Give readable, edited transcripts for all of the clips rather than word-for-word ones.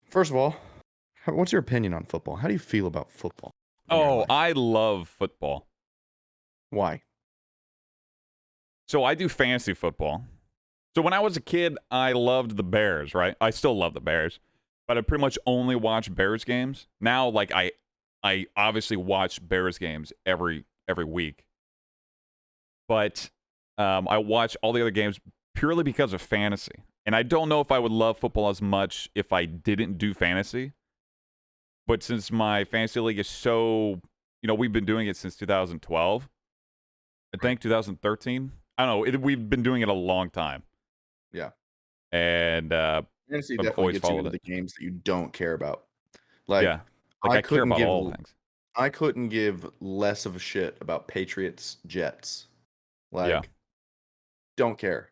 First of all, what's your opinion on football? How do you feel about football in your Oh, life? I love football. Why? So I do fantasy football. So when I was a kid, I loved the Bears, right? I still love the Bears, but I pretty much only watch Bears games. Now, like I obviously watch Bears games every week, but I watch all the other games purely because of fantasy. And I don't know if I would love football as much if I didn't do fantasy. But since my fantasy league is so, we've been doing it since 2012. I Right. think 2013. I don't know. We've been doing it a long time, Yeah. and Fantasy I've definitely always gets you followed into it. the games that you don't care about. Like, Yeah, like I I care couldn't about give all things. I couldn't give less of a shit about Patriots Jets. Yeah, Like, don't care.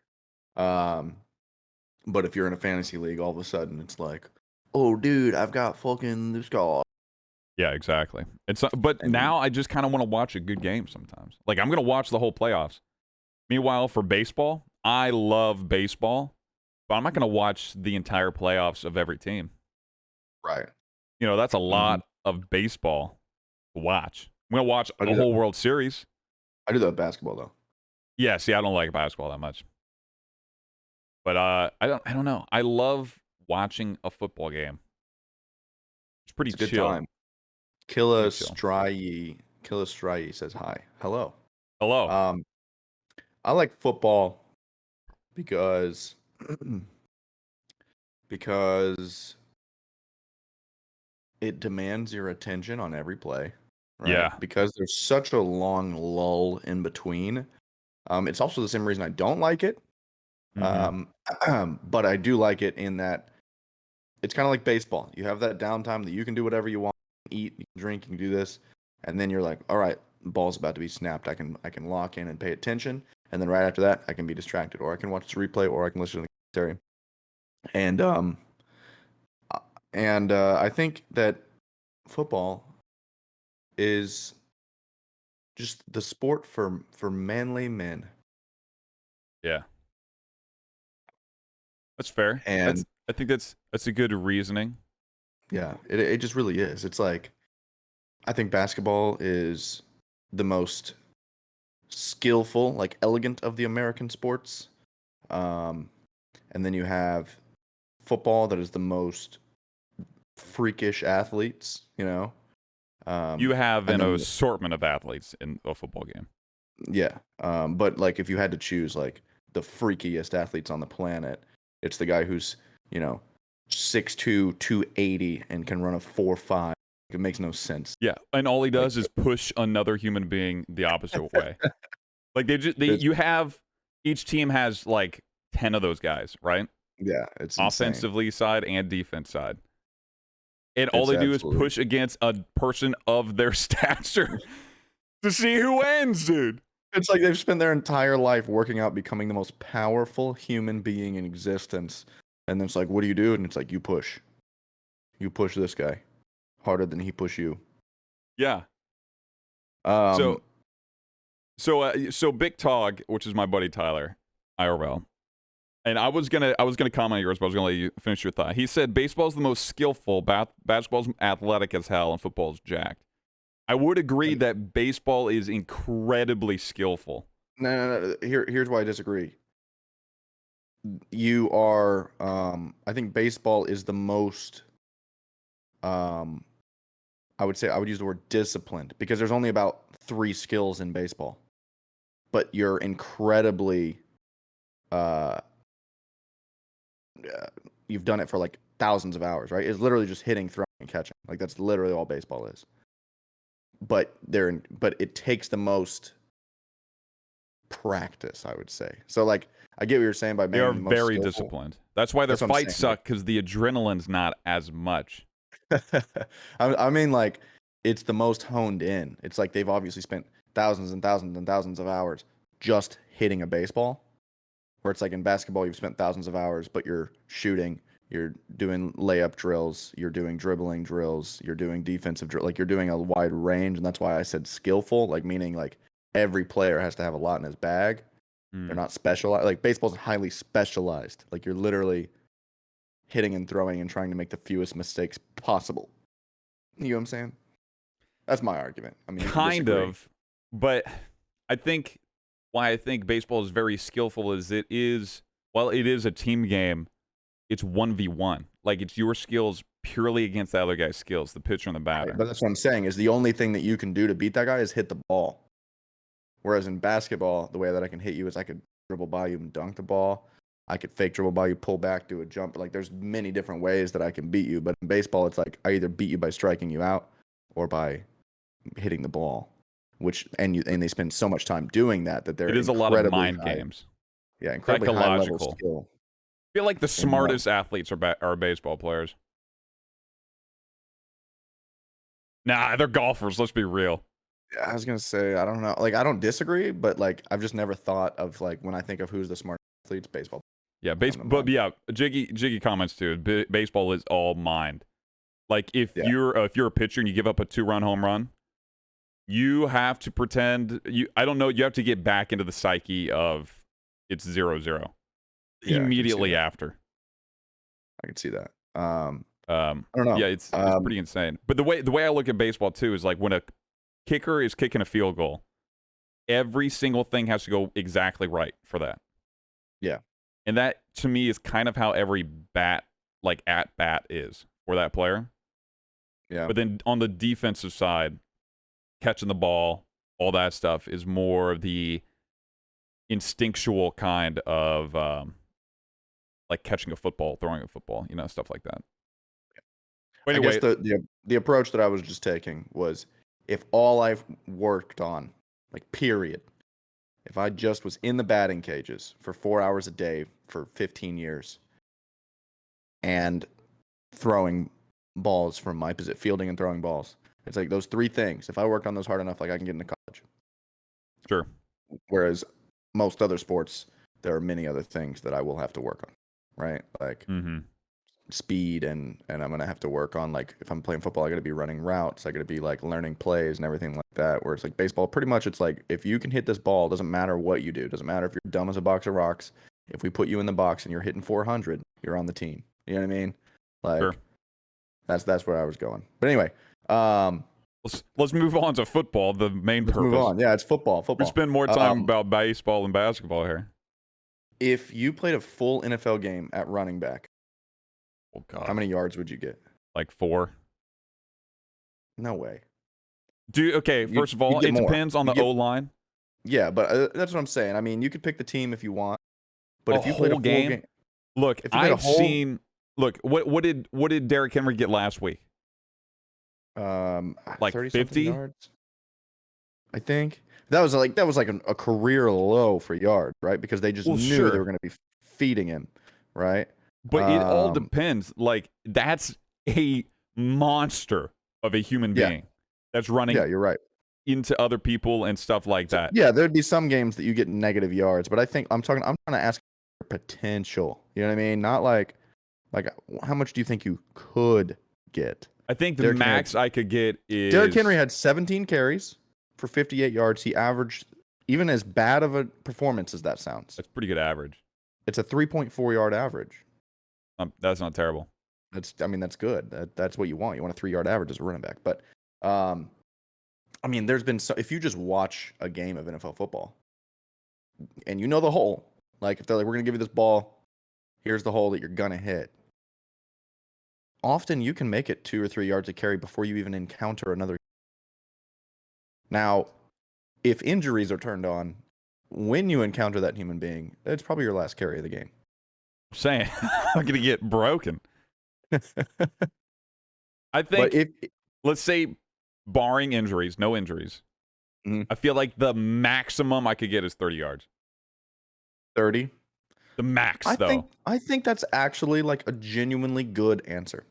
Um, but if you're in a fantasy league, all of a sudden it's like, oh, dude, I've got fucking this guy. yeah, exactly. But And now I just kind of want to watch a good game sometimes. Like I'm gonna watch the whole playoffs. Meanwhile, for baseball, I love baseball, but I'm not gonna watch the entire playoffs of every team. right. That's a hmm lot of baseball to watch. I'm gonna watch I a do that. whole World Series. I do that with basketball though. Yeah, see, I don't like basketball that much. But I don't know. I love watching a football game. It's pretty It's a good chill. time. Killa Pretty chill. Stryye. Killa Stryye says hi. Hello. Hello. Um, I like football because because it demands your attention on every play, right? Yeah. Because there's such a long lull in between. It's also the same reason I don't like it. Mm-hmm. Um, but I do like it in that it's kind of like baseball. You have that downtime that you can do whatever you want, eat, you can drink, you can do this, and then you're like, all right, the ball's about to be snapped. I can lock in and pay attention, and then right after that, I can be distracted, or I can watch the replay, or I can listen to the commentary. And uh, I think that football is just the sport for manly men, Yeah. That's fair. and I think that's a good reasoning. yeah, it just really is. It's like I think basketball is the most skillful, like elegant of the American sports. Um, and then you have football that is the most freakish athletes, you know. You Um, have and an then assortment of athletes in a football game. yeah, but like if you had to choose like the freakiest athletes on the planet, it's the guy who's, you know, 6'2", 280 and can run a 4.5. It makes no sense. Yeah, and all he Like does is push another human being the opposite way. Like it's you have each team has like 10 of those guys, right? yeah, it's insane. Offensively side and defense side. And all It's they do is absolutely push against a person of their stature to see who wins, dude. It's like they've spent their entire life working out becoming the most powerful human being in existence. And then it's like, what do you do? And it's like, you push. You push this guy harder than he push you. Yeah. Um, So so Big Tog, which is my buddy Tyler IRL, and I was gonna comment on yours, but I was gonna let you finish your thought. He said baseball's the most skillful, basketball's athletic as hell, and football's jacked. I would agree and that baseball is incredibly skillful. no. Here's why I disagree. You are, I think baseball is the most, um, I would say I would use the word disciplined because there's only about 3 skills in baseball, but you're incredibly, uh, uh, you've done it for like thousands of hours, right? It's literally just hitting, throwing, and catching. Like that's literally all baseball is. But it takes the most practice, I would say. So like I get what you're saying by They are being the most very skillful. disciplined. That's why their That's what I'm fights saying. suck because the adrenaline's not as much. I mean like it's the most honed in. It's like they've obviously spent thousands and thousands and thousands of hours just hitting a baseball. Where it's like in basketball, you've spent thousands of hours, but you're shooting, you're doing layup drills, you're doing dribbling drills, you're doing defensive drill, like you're doing a wide range, and that's why I said skillful, like meaning like every player has to have a lot in his bag. They're Mm. not specialized. Like baseball's highly specialized. Like you're literally hitting and throwing and trying to make the fewest mistakes possible. You know what I'm saying? That's my argument. I mean, you can Kind disagree. of, but I think why I think baseball is very skillful is while it is a team game, it's 1v1. Like, it's your skills purely against the other guy's skills, the pitcher and the batter. Right, but that's what I'm saying is the only thing that you can do to beat that guy is hit the ball. Whereas in basketball, the way that I can hit you is I could dribble by you and dunk the ball. I could fake dribble by you, pull back, do a jump. Like, there's many different ways that I can beat you. But in baseball, it's like I either beat you by striking you out or by hitting the ball. And they spend so much time doing that they're It is a lot of incredibly mind high, games. Yeah, incredibly high level Psychological. skill. I feel like the smartest athletes are baseball players. Nah, they're golfers. Let's be real. I was gonna say I don't know. Like, I don't disagree, but like I've just never thought of, like, when I think of who's the smart athletes, baseball. Yeah, but yeah, Jiggy comments too. Baseball is all mind. Like, if you're a pitcher and you give up a 2-run home run, you have to pretend I don't know. You have to get back into the psyche of it's 0-0 immediately after. I can see that. I don't know. Yeah, it's pretty insane. But the way I look at baseball too is like when a kicker is kicking a field goal, every single thing has to go exactly right for that. Yeah. And that to me is kind of how every at bat is for that player. Yeah. But then on the defensive side, catching the ball, all that stuff is more of the instinctual kind of like catching a football, throwing a football, stuff like that. But anyway, I guess the approach that I was just taking was, if all I've worked on, like, period, if I just was in the batting cages for 4 hours a day for 15 years and throwing balls from my position, fielding and throwing balls, it's like those three things. If I worked on those hard enough, like, I can get into college. Sure. Whereas most other sports, there are many other things that I will have to work on, right? Like, speed, and I'm going to have to work on, like, if I'm playing football, I got to be running routes. I got to be, like, learning plays and everything like that. Where it's like baseball, pretty much it's like, if you can hit this ball, it doesn't matter what you do. It doesn't matter if you're dumb as a box of rocks. If we put you in the box and you're hitting 400, you're on the team. You know what I mean? Like, sure. That's where I was going. But anyway, let's move on to football, the main purpose. Move on. Yeah, it's football. We spend more time about baseball and basketball here. If you played a full NFL game at running back, oh God, how many yards would you get? Like 4. No way. First of all, it depends on the O-line. Yeah, but that's what I'm saying. I mean, you could pick the team if you want, but if you played a full game, look, what did Derrick Henry get last week? Like 50 yards, I think. That was like a career low for yards, right? Because they just knew they were going to be feeding him, right? But it all depends. Like, that's a monster of a human being that's running. Yeah, you're right. Into other people and stuff like that. Yeah, there'd be some games that you get negative yards, but I think I'm trying to ask for potential. You know what I mean? Not like how much do you think you could get? I think the max I could get is Derrick Henry had 17 carries for 58 yards. He averaged, even as bad of a performance as that sounds, that's pretty good average. It's a 3.4 yard average. That's not terrible. That's good. That's what you want. You want a 3-yard average as a running back. But I mean, there's been if you just watch a game of NFL football and you know the hole, like, if they're like, we're going to give you this ball, here's the hole that you're going to hit. Often you can make it 2 or 3 yards of carry before you even encounter another. Now, if injuries are turned on, when you encounter that human being, it's probably your last carry of the game. I'm saying, I'm going to get broken. I think, let's say, barring injuries, no injuries, I feel like the maximum I could get is 30 yards. 30? The max, though. I think that's actually like a genuinely good answer.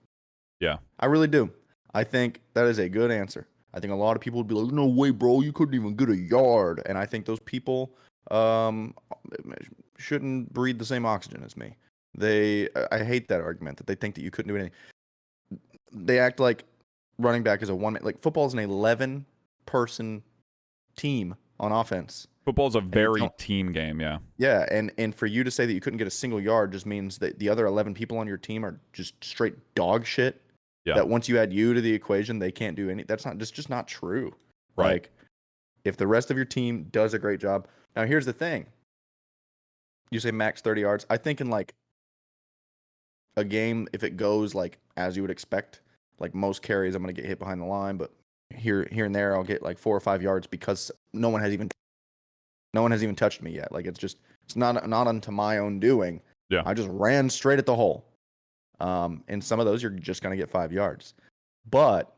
Yeah. I really do. I think that is a good answer. I think a lot of people would be like, no way, bro, you couldn't even get a yard. And I think those people shouldn't breathe the same oxygen as me. I hate that argument that they think that you couldn't do anything. They act like running back is a one-man. Like, football is an 11-person team on offense. Football's a And very team game, yeah. Yeah, and for you to say that you couldn't get a single yard just means that the other 11 people on your team are just straight dog shit. Yeah. That once you add you to the equation, they can't do any. That's just not true. Right. Like, if the rest of your team does a great job. Now, here's the thing. You say max 30 yards. I think in like a game, if it goes like as you would expect, like most carries, I'm gonna get hit behind the line, but here and there, I'll get like 4 or 5 yards because no one has even touched me yet. Like it's not unto my own doing. Yeah. I just ran straight at the hole. And some of those you're just gonna get 5 yards, but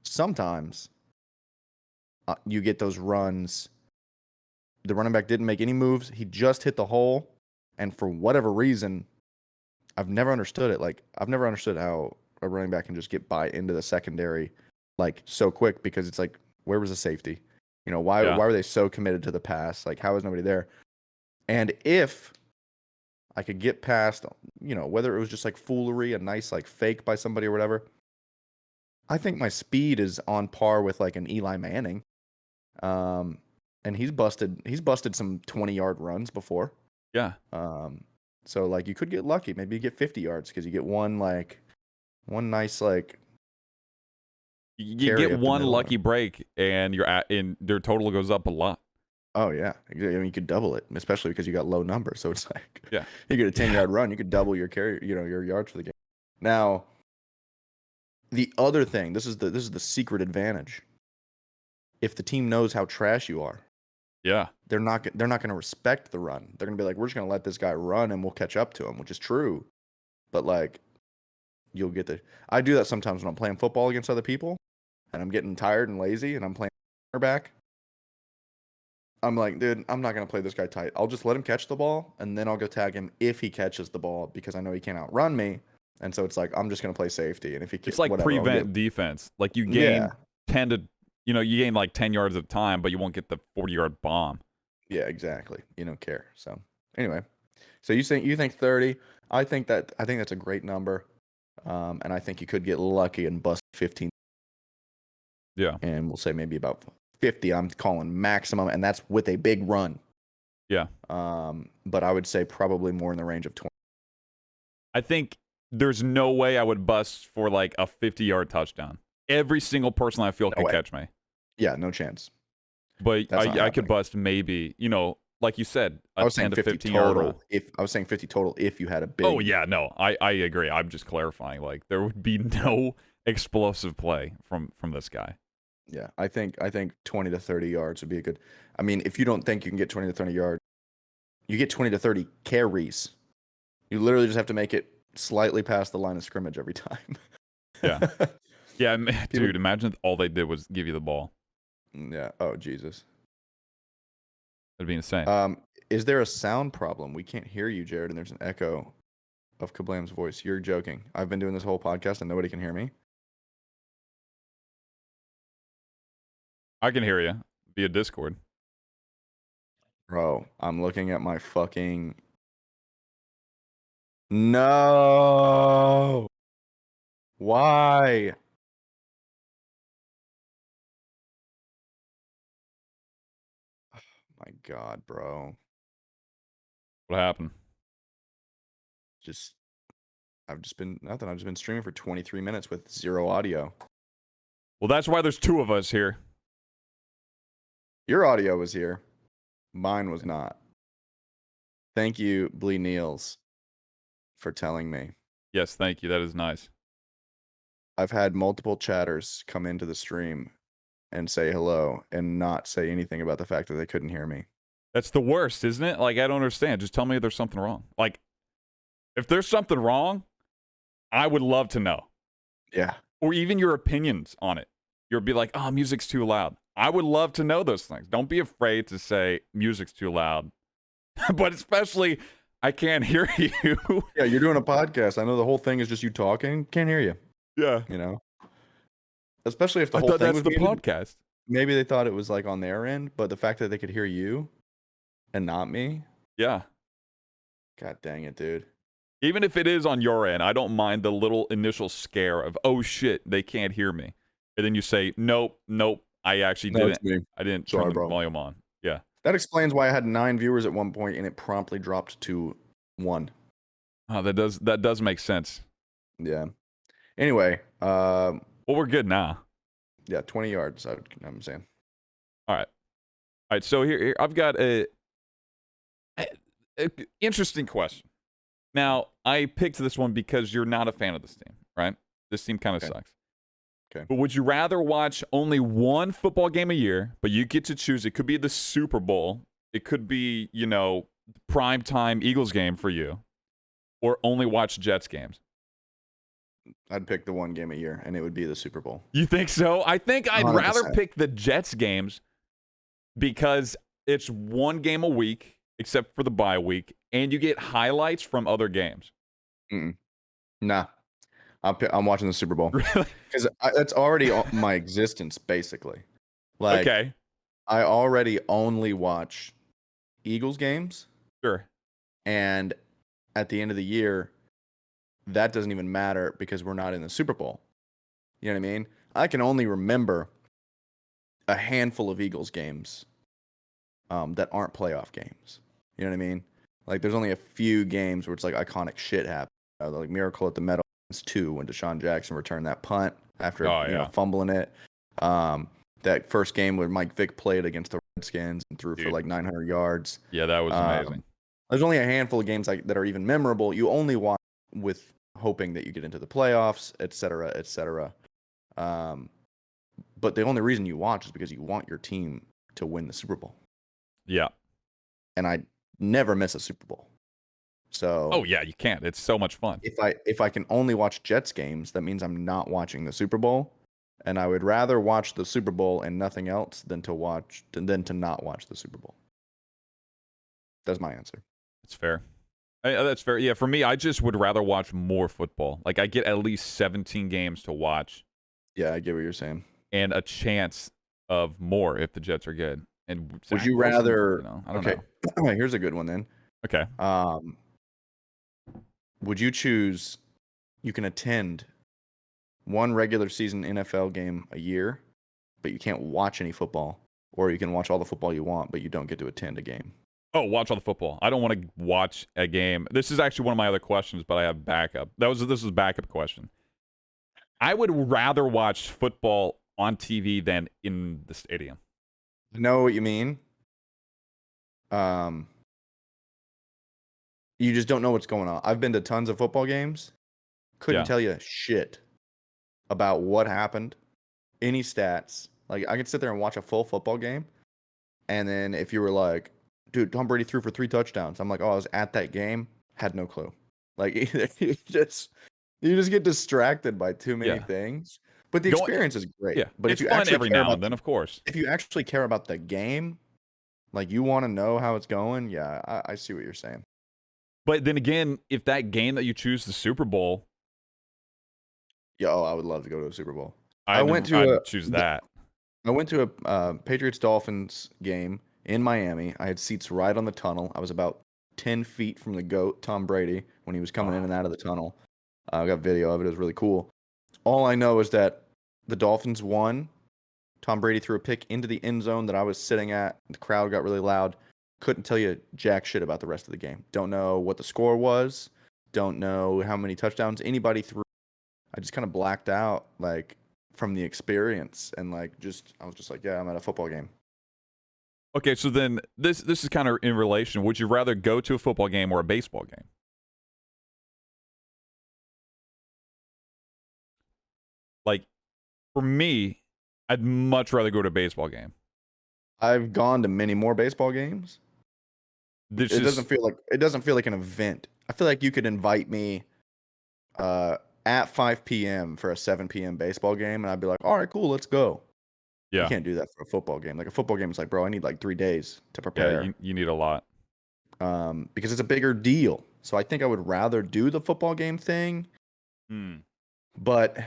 sometimes you get those runs. The running back didn't make any moves. He just hit the hole, and for whatever reason, I've never understood it. Like I've never understood how a running back can just get by into the secondary like so quick, because it's like, where was the safety? You know, why were they so committed to the pass? Like, how was nobody there? And if I could get past, you know, whether it was just like foolery, a nice like fake by somebody or whatever, I think my speed is on par with like an Eli Manning. And he's busted some 20-yard runs before. Yeah. So like you could get lucky. Maybe you get 50 yards because you get one nice like you get one lucky break and their total goes up a lot. Oh yeah. I mean, you could double it, especially because you got low numbers. So it's like, yeah, you get a 10-yard run, you could double your carry, you know, your yards for the game. Now, the other thing, this is the secret advantage. If the team knows how trash you are, yeah, they're not going to respect the run. They're going to be like, we're just going to let this guy run and we'll catch up to him, which is true. But like, you'll get I do that sometimes when I'm playing football against other people and I'm getting tired and lazy and I'm playing back. I'm like, dude, I'm not going to play this guy tight. I'll just let him catch the ball and then I'll go tag him if he catches the ball, because I know he can't outrun me. And so it's like, I'm just going to play safety. And if he it's like prevent defense. Like you gain 10 to, you know, you gain like 10 yards at a time, but you won't get the 40-yard bomb. Yeah, exactly. You don't care. So anyway, so you think 30. I think that's a great number. And I think you could get lucky and bust 15. Yeah. And we'll say maybe about 50. I'm calling maximum, and that's with a big run. Yeah. But I would say probably more in the range of 20. I think there's no way I would bust for like a 50-yard touchdown. Every single person I feel can catch me. Yeah, no chance. But I could bust maybe, you know, like you said, I was saying 10 to 50 15-yard total. roll. I was saying 50 total if you had a big. Oh yeah, no, I agree. I'm just clarifying. Like there would be no explosive play from this guy. Yeah, I think 20 to 30 yards would be a good. I mean, if you don't think you can get 20 to 30 yards, you get 20 to 30 carries. You literally just have to make it slightly past the line of scrimmage every time. Yeah. Yeah, dude, imagine if all they did was give you the ball. Yeah. Oh, Jesus. That'd be insane. Is there a sound problem? We can't hear you, Jared, and there's an echo of Kablam's voice. You're joking. I've been doing this whole podcast and nobody can hear me. I can hear you via Discord. Bro, I'm looking at my fucking... No! Why? Oh my God, bro. What happened? I've just been streaming for 23 minutes with zero audio. Well, that's why there's two of us here. Your audio was here. Mine was not. Thank you, Blee Niels, for telling me. Yes, thank you. That is nice. I've had multiple chatters come into the stream and say hello and not say anything about the fact that they couldn't hear me. That's the worst, isn't it? Like, I don't understand. Just tell me if there's something wrong. Like, if there's something wrong, I would love to know. Yeah. Or even your opinions on it. You'll be like, oh, music's too loud. I would love to know those things. Don't be afraid to say music's too loud. But especially, I can't hear you. Yeah, you're doing a podcast. I know the whole thing is just you talking. Can't hear you. Yeah. You know? Especially if the I whole thought thing that's was the muted. podcast. Maybe they thought it was like on their end, but the fact that they could hear you and not me. Yeah. God dang it, dude. Even if it is on your end, I don't mind the little initial scare of, oh shit, they can't hear me. And then you say, nope, I actually didn't. I didn't turn the volume on. Yeah. That explains why I had 9 viewers at one point and it promptly dropped to 1. Oh, that does make sense. Yeah. Anyway, Well, we're good now. yeah, 20 yards, I'm saying. All right. So here I've got a interesting question. Now, I picked this one because you're not a fan of this team, right? This team kind of sucks. Okay. But would you rather watch only one football game a year, but you get to choose? It could be the Super Bowl. It could be, prime time Eagles game for you, or only watch Jets games. I'd pick the one game a year, and it would be the Super Bowl. You think so? I think I'd 100%. rather pick the Jets games because it's one game a week, except for the bye week, and you get highlights from other games. Nah. I'm watching the Super Bowl. Really? Because that's already my existence, basically. Like, Okay. I already only watch Eagles games, Sure. and at the end of the year, that doesn't even matter because we're not in the Super Bowl. You know what I mean? I can only remember a handful of Eagles games that aren't playoff games. You know what I mean? Like, there's only a few games where it's like iconic shit happened. Like Miracle at the Meadowlands 2 when Deshaun Jackson returned that punt after fumbling it. That first game where Mike Vick played against the Redskins and threw for like 900 yards. Yeah, that was amazing. There's only a handful of games that are even memorable. You only watch with hoping that you get into the playoffs, et cetera, et cetera. But the only reason you watch is because you want your team to win the Super Bowl. Yeah. And I never miss a Super Bowl. So Oh yeah, you can't. It's so much fun. if I can only watch Jets games, that means I'm not watching the Super Bowl. And I would rather watch the Super Bowl and nothing else than to not watch the Super Bowl. That's my answer. That's fair. That's fair. Yeah, for me, I just would rather watch more football. Like I get at least 17 games to watch. Yeah, I get what you're saying. And a chance of more if the Jets are good. And would you rather? I don't know. Here's a good one then. Okay. Would you choose? You can attend one regular season NFL game a year, but you can't watch any football, or you can watch all the football you want, but you don't get to attend a game. Oh, watch all the football. I don't want to watch a game. This is actually one of my other questions, but I have backup. This is a backup question. I would rather watch football on TV than in the stadium. I know what you mean. You just don't know what's going on. I've been to tons of football games. Couldn't tell you shit about what happened, any stats. Like, I could sit there and watch a full football game, and then if you were like, dude, Tom Brady threw for 3 touchdowns, I'm like, oh, I was at that game, had no clue. Like, you just get distracted by too many things. But the experience is great. Yeah, but it's if you fun actually every care now about and then, of course. If you actually care about the game, like you want to know how it's going, yeah, I see what you're saying. But then again, if that game that you choose, the Super Bowl, I would love to go to a Super Bowl. I'd choose that. I went to a Patriots-Dolphins game in Miami. I had seats right on the tunnel. I was about 10 feet from the GOAT, Tom Brady, when he was coming in and out of the tunnel. I got video of it. It was really cool. All I know is that the Dolphins won. Tom Brady threw a pick into the end zone that I was sitting at. The crowd got really loud. Couldn't tell you jack shit about the rest of the game. Don't know what the score was. Don't know how many touchdowns anybody threw. I just kind of blacked out, like, from the experience. And, like, I was just like, yeah, I'm at a football game. Okay, so then this is kind of in relation. Would you rather go to a football game or a baseball game? Like, for me, I'd much rather go to a baseball game. I've gone to many more baseball games. It doesn't feel like an event. I feel like you could invite me at 5 p.m. for a 7 p.m. baseball game, and I'd be like, all right, cool, let's go. Yeah. You can't do that for a football game. Like, a football game is like, bro, I need like 3 days to prepare. Yeah, you need a lot. Because it's a bigger deal. So I think I would rather do the football game thing. But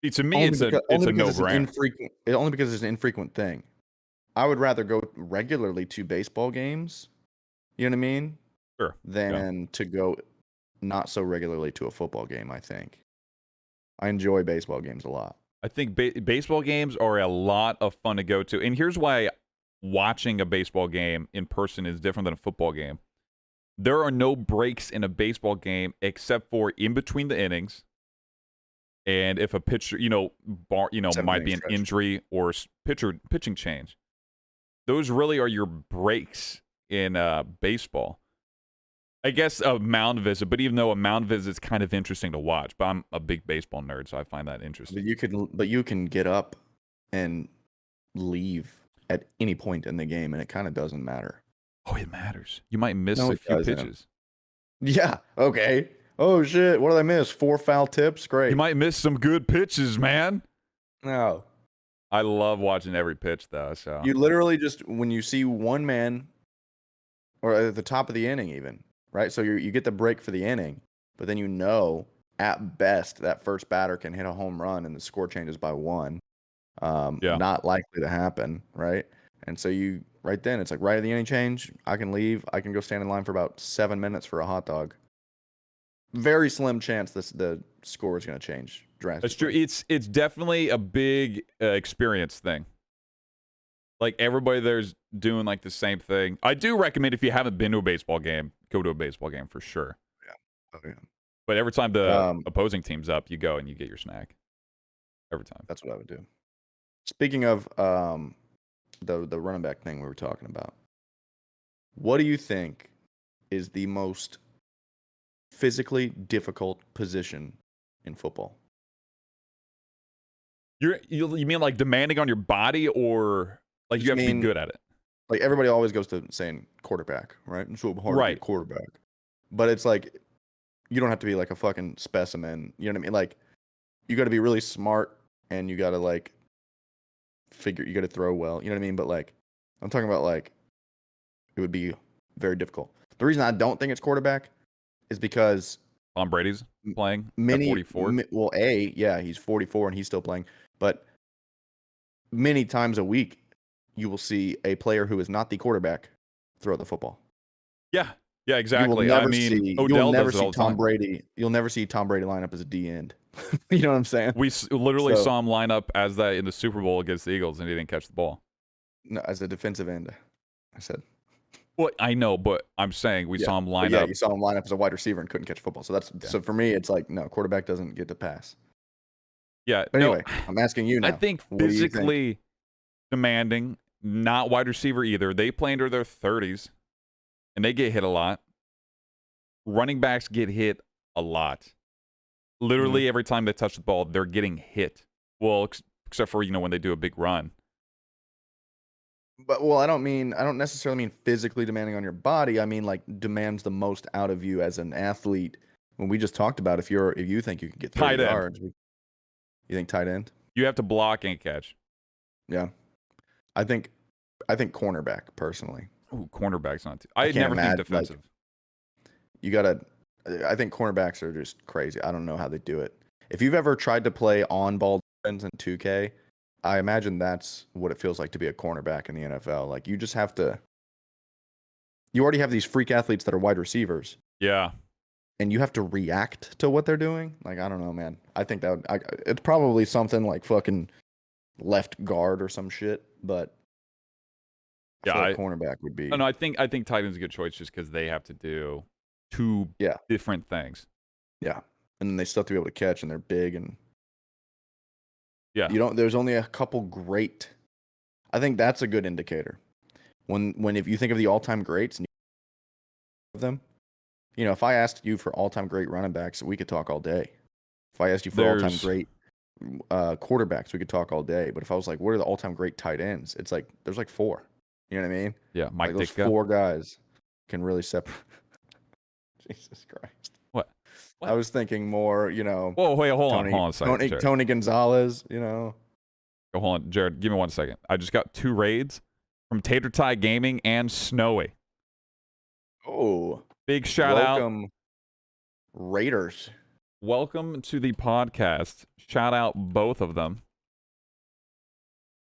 see, to me, it's a no-brainer. Only because it's an infrequent thing. I would rather go regularly to baseball games, you know what I mean? Sure. Than to go not so regularly to a football game, I think. I enjoy baseball games a lot. I think baseball games are a lot of fun to go to. And here's why watching a baseball game in person is different than a football game. There are no breaks in a baseball game except for in between the innings, and if a pitcher, might be an stretch. injury or pitching change. Those really are your breaks in baseball. I guess a mound visit, but even though a mound visit is kind of interesting to watch, but I'm a big baseball nerd, so I find that interesting. But you can get up and leave at any point in the game, and it kind of doesn't matter. Oh, it matters. You might miss No, a it few doesn't. pitches. Yeah. Okay. Oh shit! What did I miss? 4 foul tips. Great. You might miss some good pitches, man. No. I love watching every pitch, though. So You literally just when you see one man, or at the top of the inning, even right. So you get the break for the inning, but then at best that first batter can hit a home run and the score changes by 1. Yeah. Not likely to happen, right? And so right then it's like right at the inning change, I can leave. I can go stand in line for about 7 minutes for a hot dog. Very slim chance the score is going to change drastically. That's true. It's definitely a big experience thing. Like everybody there's doing like the same thing. I do recommend if you haven't been to a baseball game, go to a baseball game for sure. Yeah. Oh, yeah. But every time the opposing team's up, you go and you get your snack. Every time. That's what I would do. Speaking of the running back thing we were talking about, what do you think is the most physically difficult position in football? You mean like demanding on your body, or like you have to be good at it? Like everybody always goes to saying quarterback, right? It's so hard to be a quarterback. But it's like you don't have to be like a fucking specimen. You know what I mean? Like you got to be really smart and you got to like you got to throw well. You know what I mean? But like I'm talking about like it would be very difficult. The reason I don't think it's quarterback is because Tom Brady's playing at 44. Well, he's 44 and he's still playing. But many times a week, you will see a player who is not the quarterback throw the football. Yeah, exactly. You'll never see Tom Brady. You'll never see Tom Brady line up as a D end. You know what I'm saying? We literally saw him line up as that in the Super Bowl against the Eagles, and he didn't catch the ball. No, as a defensive end, I said. Well, I know, but I'm saying we saw him line up. Yeah, you saw him line up as a wide receiver and couldn't catch football. So so for me, it's like no, quarterback doesn't get to pass. Yeah. But anyway, I'm asking you now. I think physically demanding, not wide receiver either. They play into their 30s, and they get hit a lot. Running backs get hit a lot. Literally every time they touch the ball, they're getting hit. Well, except for when they do a big run. But I don't necessarily mean physically demanding on your body. I mean like demands the most out of you as an athlete. When we just talked about if you think you can get 30 yards, you think tight end? You have to block and catch. Yeah, I think cornerback personally. Ooh, cornerback's not. I never think defensive. I think cornerbacks are just crazy. I don't know how they do it. If you've ever tried to play on-ball defense in 2K, I imagine that's what it feels like to be a cornerback in the NFL. Like you just have to. You already have these freak athletes that are wide receivers. Yeah. And you have to react to what they're doing. Like I don't know, man. I think it's probably something like fucking left guard or some shit. But cornerback would be. No, I think tight end's a good choice just because they have to do two different things. Yeah, and then they still have to be able to catch, and they're big and. Yeah. There's only a couple great. I think that's a good indicator. When if you think of the all-time greats and you them, if I asked you for all-time great running backs, we could talk all day. If I asked you for all-time great quarterbacks, we could talk all day. But if I was like, what are the all-time great tight ends? It's like there's like 4. You know what I mean? Yeah, Mike like those 4 guys can really separate. Jesus Christ. What? I was thinking more, Whoa, wait, hold on a second. Tony Gonzalez, Hold on, Jared, give me 1 second. I just got 2 raids from Tater Tie Gaming and Snowy. Oh. Big shout out. Raiders. Welcome to the podcast. Shout out both of them.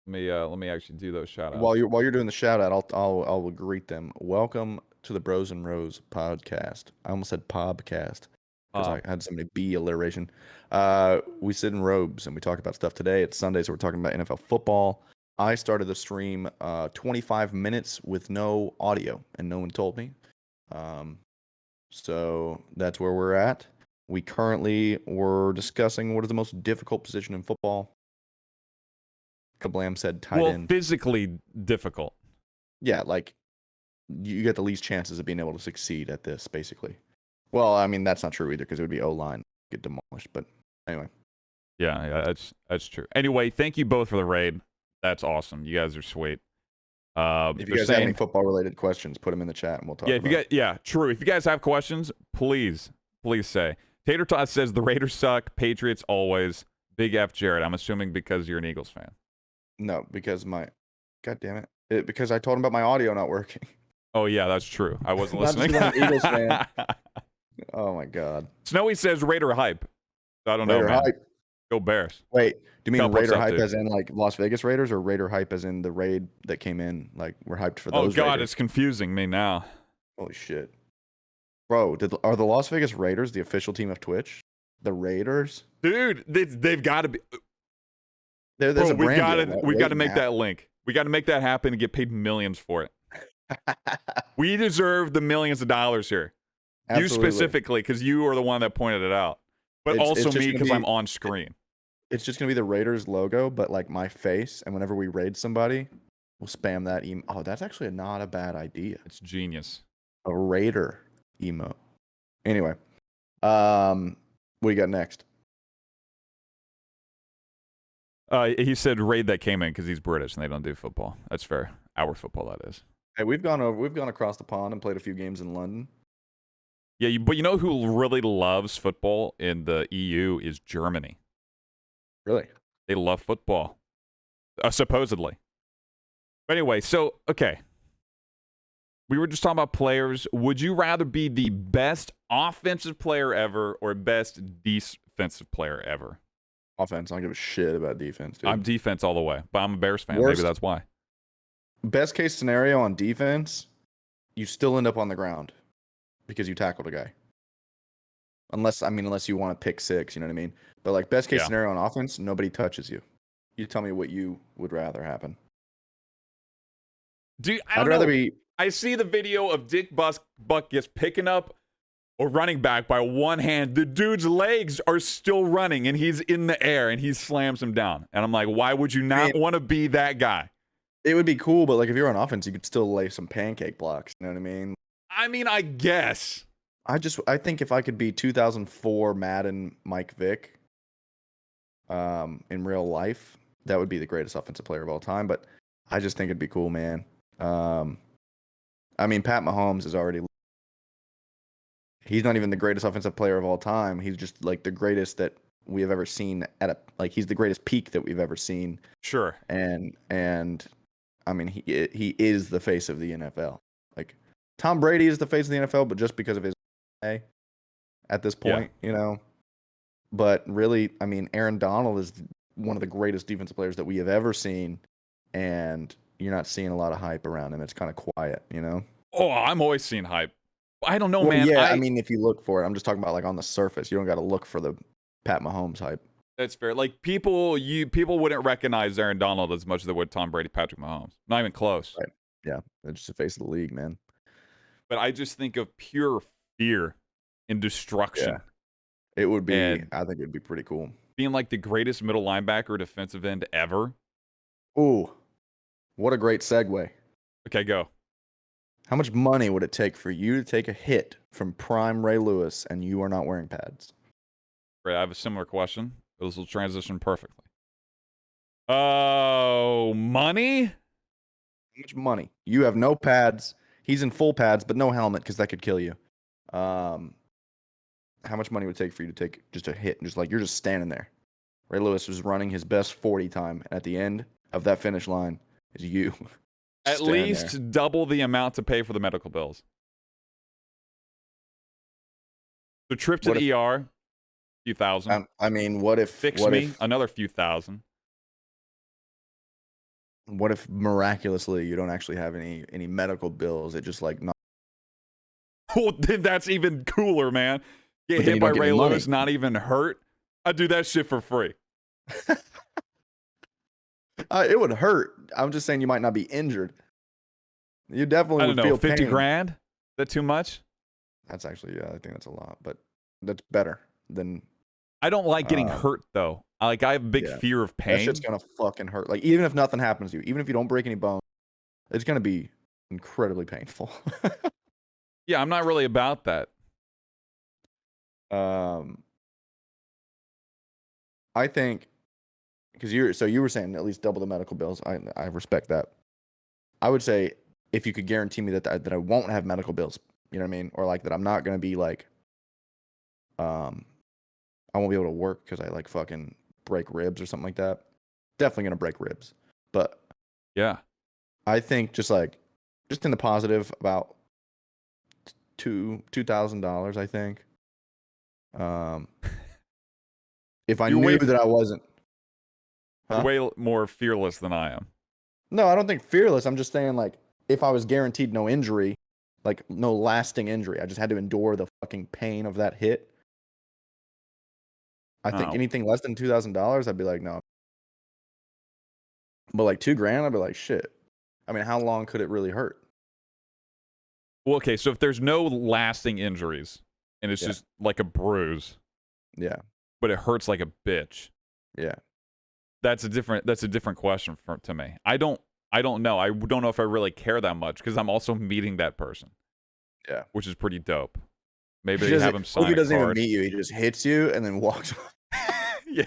Let me actually do those shout outs. While you're doing the shout out, I'll greet them. Welcome to the Bros and Rose podcast. I almost said pobcast because I had so many B alliteration. We sit in robes and we talk about stuff today. It's Sunday, so we're talking about NFL football. I started the stream 25 minutes with no audio, and no one told me. So that's where we're at. We currently were discussing what is the most difficult position in football. Kablam said tight end. Physically difficult. Yeah, like you get the least chances of being able to succeed at this, basically. Well, I mean, that's not true either because it would be O-line get demolished. But anyway. Yeah, that's true. Anyway, thank you both for the raid. That's awesome. You guys are sweet. If you guys have any football-related questions, put them in the chat and we'll talk about it. True. If you guys have questions, please say. Tater Tot says the Raiders suck. Patriots always. Big F Jared. I'm assuming because you're an Eagles fan. No, because God damn it. Because I told him about my audio not working. Oh, yeah, that's true. I wasn't listening. I'm an Eagles fan. Oh, my God. Snowy says Raider hype. I don't know, Raider man. hype. Go Bears. Wait, do you mean Raider hype dude. as in like Las Vegas Raiders, or Raider hype as in the raid that came in? Like we're hyped for those. Oh God, Raiders? It's confusing me now. Holy shit, bro! Are the Las Vegas Raiders the official team of Twitch? The Raiders, dude, they've got to be. There's Bro, a brand we've got to make that link. We got to make that happen and get paid millions for it. We deserve the millions of dollars here. Absolutely. You specifically, because you are the one that pointed it out, but also me because I'm on screen. It's just gonna be the Raiders logo, but like my face, and whenever we raid somebody, we'll spam that email. Oh, that's actually not a bad idea. It's genius. A Raider emote. Anyway, what do you got next? He said raid that came in because he's British and they don't do football. That's fair. Our football, that is. Hey, we've gone across the pond and played a few games in London. Yeah, but you know who really loves football in the EU is Germany. Really? They love football, supposedly. But anyway, so, okay. We were just talking about players. Would you rather be the best offensive player ever or best defensive player ever? Offense. I don't give a shit about defense, dude. I'm defense all the way, but I'm a Bears fan. Maybe that's why. Best case scenario on defense, you still end up on the ground because you tackled a guy. Unless you want to pick six, you know what I mean? But like best case scenario on offense, nobody touches you. You tell me what you would rather happen. Dude, I'd rather be. I see the video of Dick Buck gets picking up a running back by one hand. The dude's legs are still running, and he's in the air, and he slams him down. And I'm like, why would you not want to be that guy? It would be cool, but like if you're on offense, you could still lay some pancake blocks. You know what I mean? I mean, I guess. I think if I could be 2004 Madden Mike Vick in real life, that would be the greatest offensive player of all time. But I just think it'd be cool, man. I mean, Pat Mahomes is already. He's not even the greatest offensive player of all time. He's just like the greatest that we have ever seen he's the greatest peak that we've ever seen. Sure. And I mean, he is the face of the NFL. Like Tom Brady is the face of the NFL, but just because of his at this point, you know. But really, I mean, Aaron Donald is one of the greatest defensive players that we have ever seen, and you're not seeing a lot of hype around him. It's kind of quiet, you know. Oh, I'm always seeing hype. I don't know, man. Yeah, I mean, if you look for it, I'm just talking about like on the surface. You don't got to look for the Pat Mahomes hype. That's fair. Like people wouldn't recognize Aaron Donald as much as they would Tom Brady, Patrick Mahomes. Not even close. Right. Yeah, they're just the face of the league, man. But I just think of pure fear and destruction. Yeah. It would be. I think it'd be pretty cool. Being like the greatest middle linebacker, defensive end ever. Ooh, what a great segue. Okay, go. How much money would it take for you to take a hit from prime Ray Lewis and you are not wearing pads? Right, I have a similar question. This will transition perfectly. Oh, money? How much money? You have no pads. He's in full pads, but no helmet because that could kill you. How much money would it take for you to take just a hit and just like you're just standing there? Ray Lewis was running his best 40 time. And at the end of that finish line is you. At least double the amount to pay for the medical bills. The trip to the ER, few thousand. I mean, what if another few thousand? What if miraculously you don't actually have any medical bills? It just like not. Well, then that's even cooler, man. Get hit by Ray Lewis, not even hurt. I do that shit for free. It would hurt. I'm just saying you might not be injured. You definitely I would don't know, feel 50 pain. grand? Is that too much? That's actually, yeah, I think that's a lot, but that's better than. I don't like getting hurt though. I have a big fear of That pain. shit's gonna fucking hurt. Like even if nothing happens to you, even if you don't break any bones, it's gonna be incredibly painful. Yeah, I'm not really about that. I think because you were saying at least double the medical bills. I respect that. I would say if you could guarantee me that I won't have medical bills, you know what I mean, or like that I'm not gonna be like, I won't be able to work because I like fucking break ribs or something like that. Definitely gonna break ribs, but yeah, I think just in the positive about $2,000. I think. If I knew that I wasn't. You're way more fearless than I am. No, I don't think fearless. I'm just saying, like, if I was guaranteed no injury, like, no lasting injury, I just had to endure the fucking pain of that hit. I think anything less than $2,000, I'd be like, no. But, like, $2,000, I'd be like, shit. I mean, how long could it really hurt? Well, okay, so if there's no lasting injuries and it's just like a bruise. Yeah. But it hurts like a bitch. Yeah. That's a different question to me. I don't know. I don't know if I really care that much because I'm also meeting that person. Yeah. Which is pretty dope. Maybe they have him sign he doesn't a even card. meet you. He just hits you and then walks off. Yeah.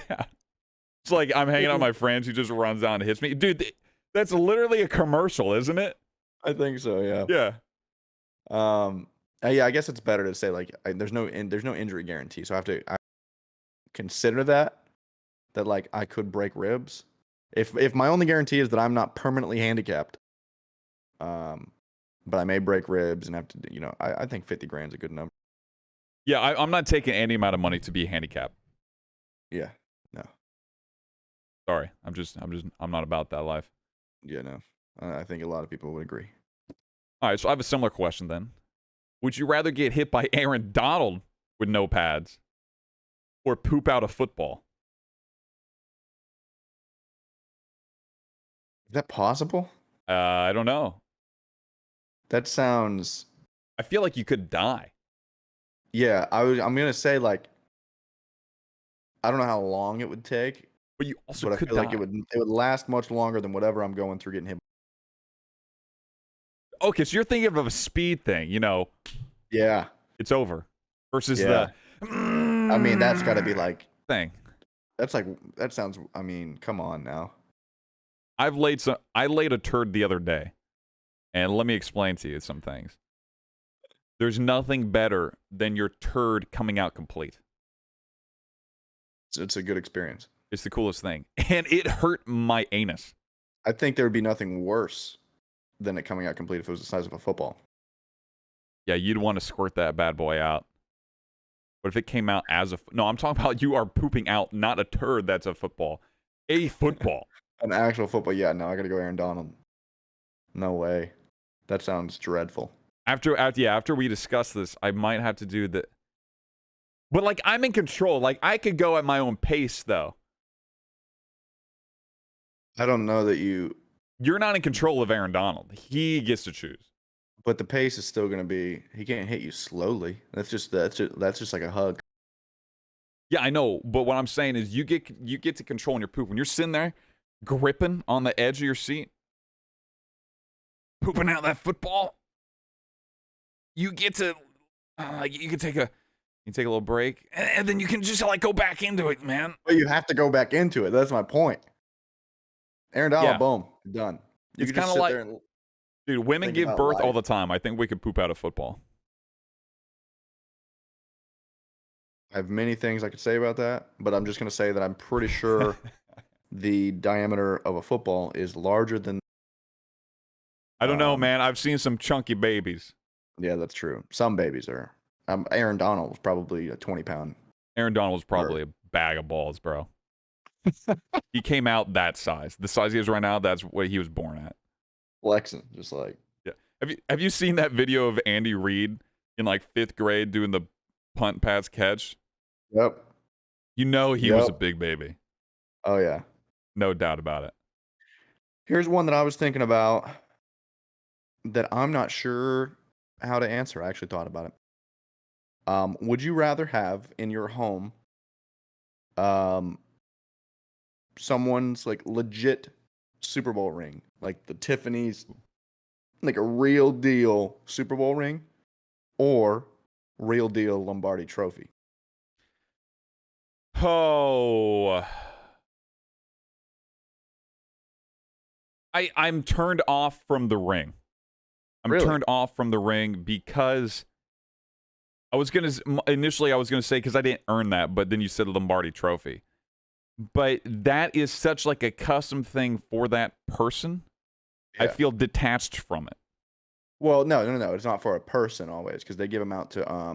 It's like I'm hanging out with my friends. He just runs down and hits me. Dude, that's literally a commercial, isn't it? I think so, yeah. Yeah. Yeah, I guess it's better to say like there's no injury guarantee. So I consider that like I could break ribs. If my only guarantee is that I'm not permanently handicapped, but I may break ribs and have to, I think $50,000 is a good number. Yeah, I'm not taking any amount of money to be handicapped. Yeah, no. Sorry, I'm not about that life. Yeah, no. I think a lot of people would agree. All right, so I have a similar question then. Would you rather get hit by Aaron Donald with no pads or poop out a football? Is that possible? I don't know. That sounds. I feel like you could die. Yeah, I'm gonna say like. I don't know how long it would take, but you also could I feel die. Like it would last much longer than whatever I'm going through getting hit. Okay, so you're thinking of a speed thing, Yeah. It's over. Versus the. I mean, that's got to be like thing. That's like that sounds. I mean, come on now. I laid a turd the other day, and let me explain to you some things. There's nothing better than your turd coming out complete. It's a good experience. It's the coolest thing, and it hurt my anus. I think there would be nothing worse than it coming out complete if it was the size of a football. Yeah, you'd want to squirt that bad boy out. But if it came out as no, I'm talking about you are pooping out not a turd that's a football. A football. An actual football. Yeah, no, I got to go Aaron Donald. No way. That sounds dreadful. After we discuss this, I might have to do the. But like I'm in control. Like I could go at my own pace though. I don't know that You're not in control of Aaron Donald. He gets to choose. But the pace is still going to be. He can't hit you slowly. That's just like a hug. Yeah, I know. But what I'm saying is, you get to control your poop when you're sitting there, gripping on the edge of your seat, pooping out that football. You get to, you can take a little break, and then you can just like go back into it, man. But you have to go back into it. That's my point. Aaron Donald, boom, done. It's kind of like. Dude, women give birth all the time. I think we could poop out a football. I have many things I could say about that, but I'm just going to say that I'm pretty sure the diameter of a football is larger than. I don't know, man. I've seen some chunky babies. Yeah, that's true. Some babies are. Aaron Donald was probably a 20-pound. Aaron Donald was probably a bag of balls, bro. He came out that size. The size he is right now, that's what he was born at. Flexing, just like. Yeah. Have you seen that video of Andy Reid in like 5th grade doing the punt pass catch? Yep. He was a big baby. Oh yeah. No doubt about it. Here's one that I was thinking about that I'm not sure how to answer. I actually thought about it. Would you rather have in your home um, someone's like legit Super Bowl ring, like the Tiffany's, like a real deal Super Bowl ring, or real deal Lombardi trophy? Oh, I'm turned off from the ring. I'm Really? turned off from the ring because initially I was gonna say because I didn't earn that, but then you said Lombardi Trophy. But that is such like a custom thing for that person. I Yeah. feel detached from it. Well, no. It's not for a person always because they give them out to all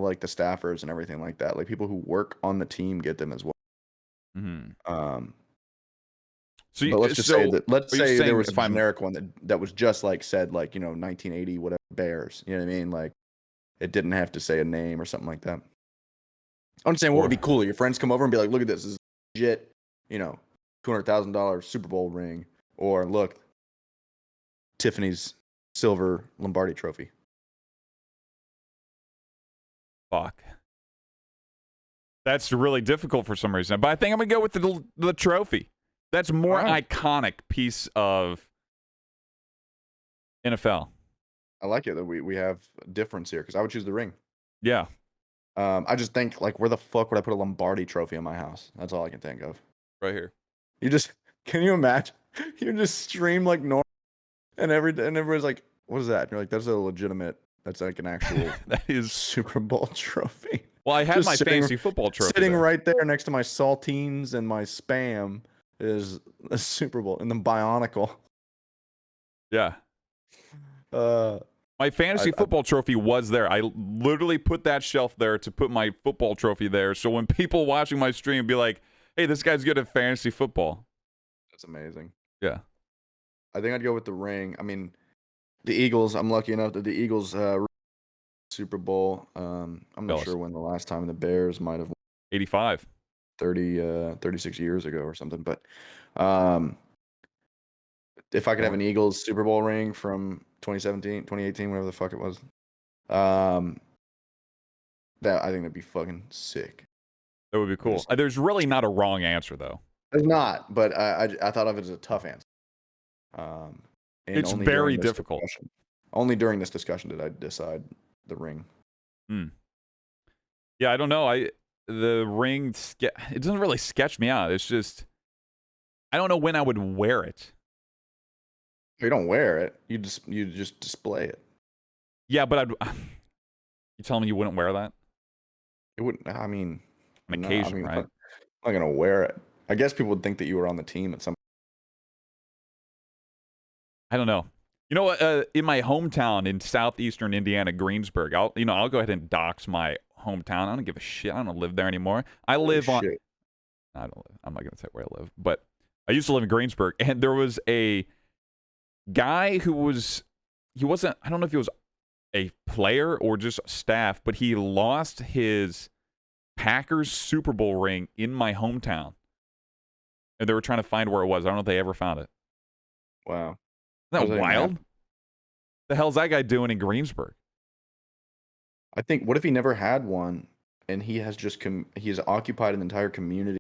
like the staffers and everything like that. Like people who work on the team get them as well. Mm-hmm. Um, So, but let's just say that are you there saying was a if I'm generic one that was just like said like 1980 whatever Bears. You know what I mean? Like it didn't have to say a name or something like that. I'm saying what would or be cooler? Your friends come over and be like, "Look at this! This is legit, $200,000 Super Bowl ring," or look, Tiffany's silver Lombardi trophy. fuck? That's really difficult for some reason. But I think I'm gonna go with the trophy. That's more Alright. iconic piece of NFL. I like it that we have a difference here because I would choose the ring. Yeah. I just think like, where the fuck would I put a Lombardi trophy in my house? That's all I can think of. Right here. You just can you imagine? You just stream like normal, and everybody's like, "What is that?" And you're like, "That's a legitimate. That's like an actual That is. Super Bowl trophy." Well, I had Just my fantasy football trophy sitting there. right there next to my saltines and my Spam is a Super Bowl and then Bionicle. Yeah. Uh, My fantasy football trophy was there. I literally put that shelf there to put my football trophy there. So when people watching my stream be like, "Hey, this guy's good at fantasy football." that's amazing. Yeah. I think I'd go with the ring. I mean, the Eagles. I'm lucky enough that the Eagles Super Bowl. I'm not Jealous. sure when the last time the Bears might have won, 85. 36 years ago or something. But um, if I could have More. an Eagles Super Bowl ring from 2017, 2018, whatever the fuck it was, um, that I think that'd be fucking sick. That would be cool. Just, There's really not a wrong answer though. it's not, but I thought of it as a tough answer. And It's only very during this difficult. discussion, only during this discussion did I decide the ring. Hmm. Yeah, I don't know. The ring it doesn't really sketch me out. It's just I don't know when I would wear it. You don't wear it. You just display it. Yeah, but you telling me you wouldn't wear that? It wouldn't. I mean, On no. occasion, right? I'm not gonna wear it. I guess people would think that you were on the team at some. I don't know. You know what? In my hometown in southeastern Indiana, Greensburg, I'll go ahead and dox my hometown. I don't give a shit. I don't live there anymore. I live on. Shit. I don't live. I'm not gonna say where I live, but I used to live in Greensburg, and there was a guy who was. He wasn't. I don't know if he was a player or just staff, but he lost his Packers Super Bowl ring in my hometown, and they were trying to find where it was. I don't know if they ever found it. Wow. Isn't that Doesn't even wild? happen. The hell's that guy doing in Greensburg? I think. What if he never had one, and he has he has occupied an entire community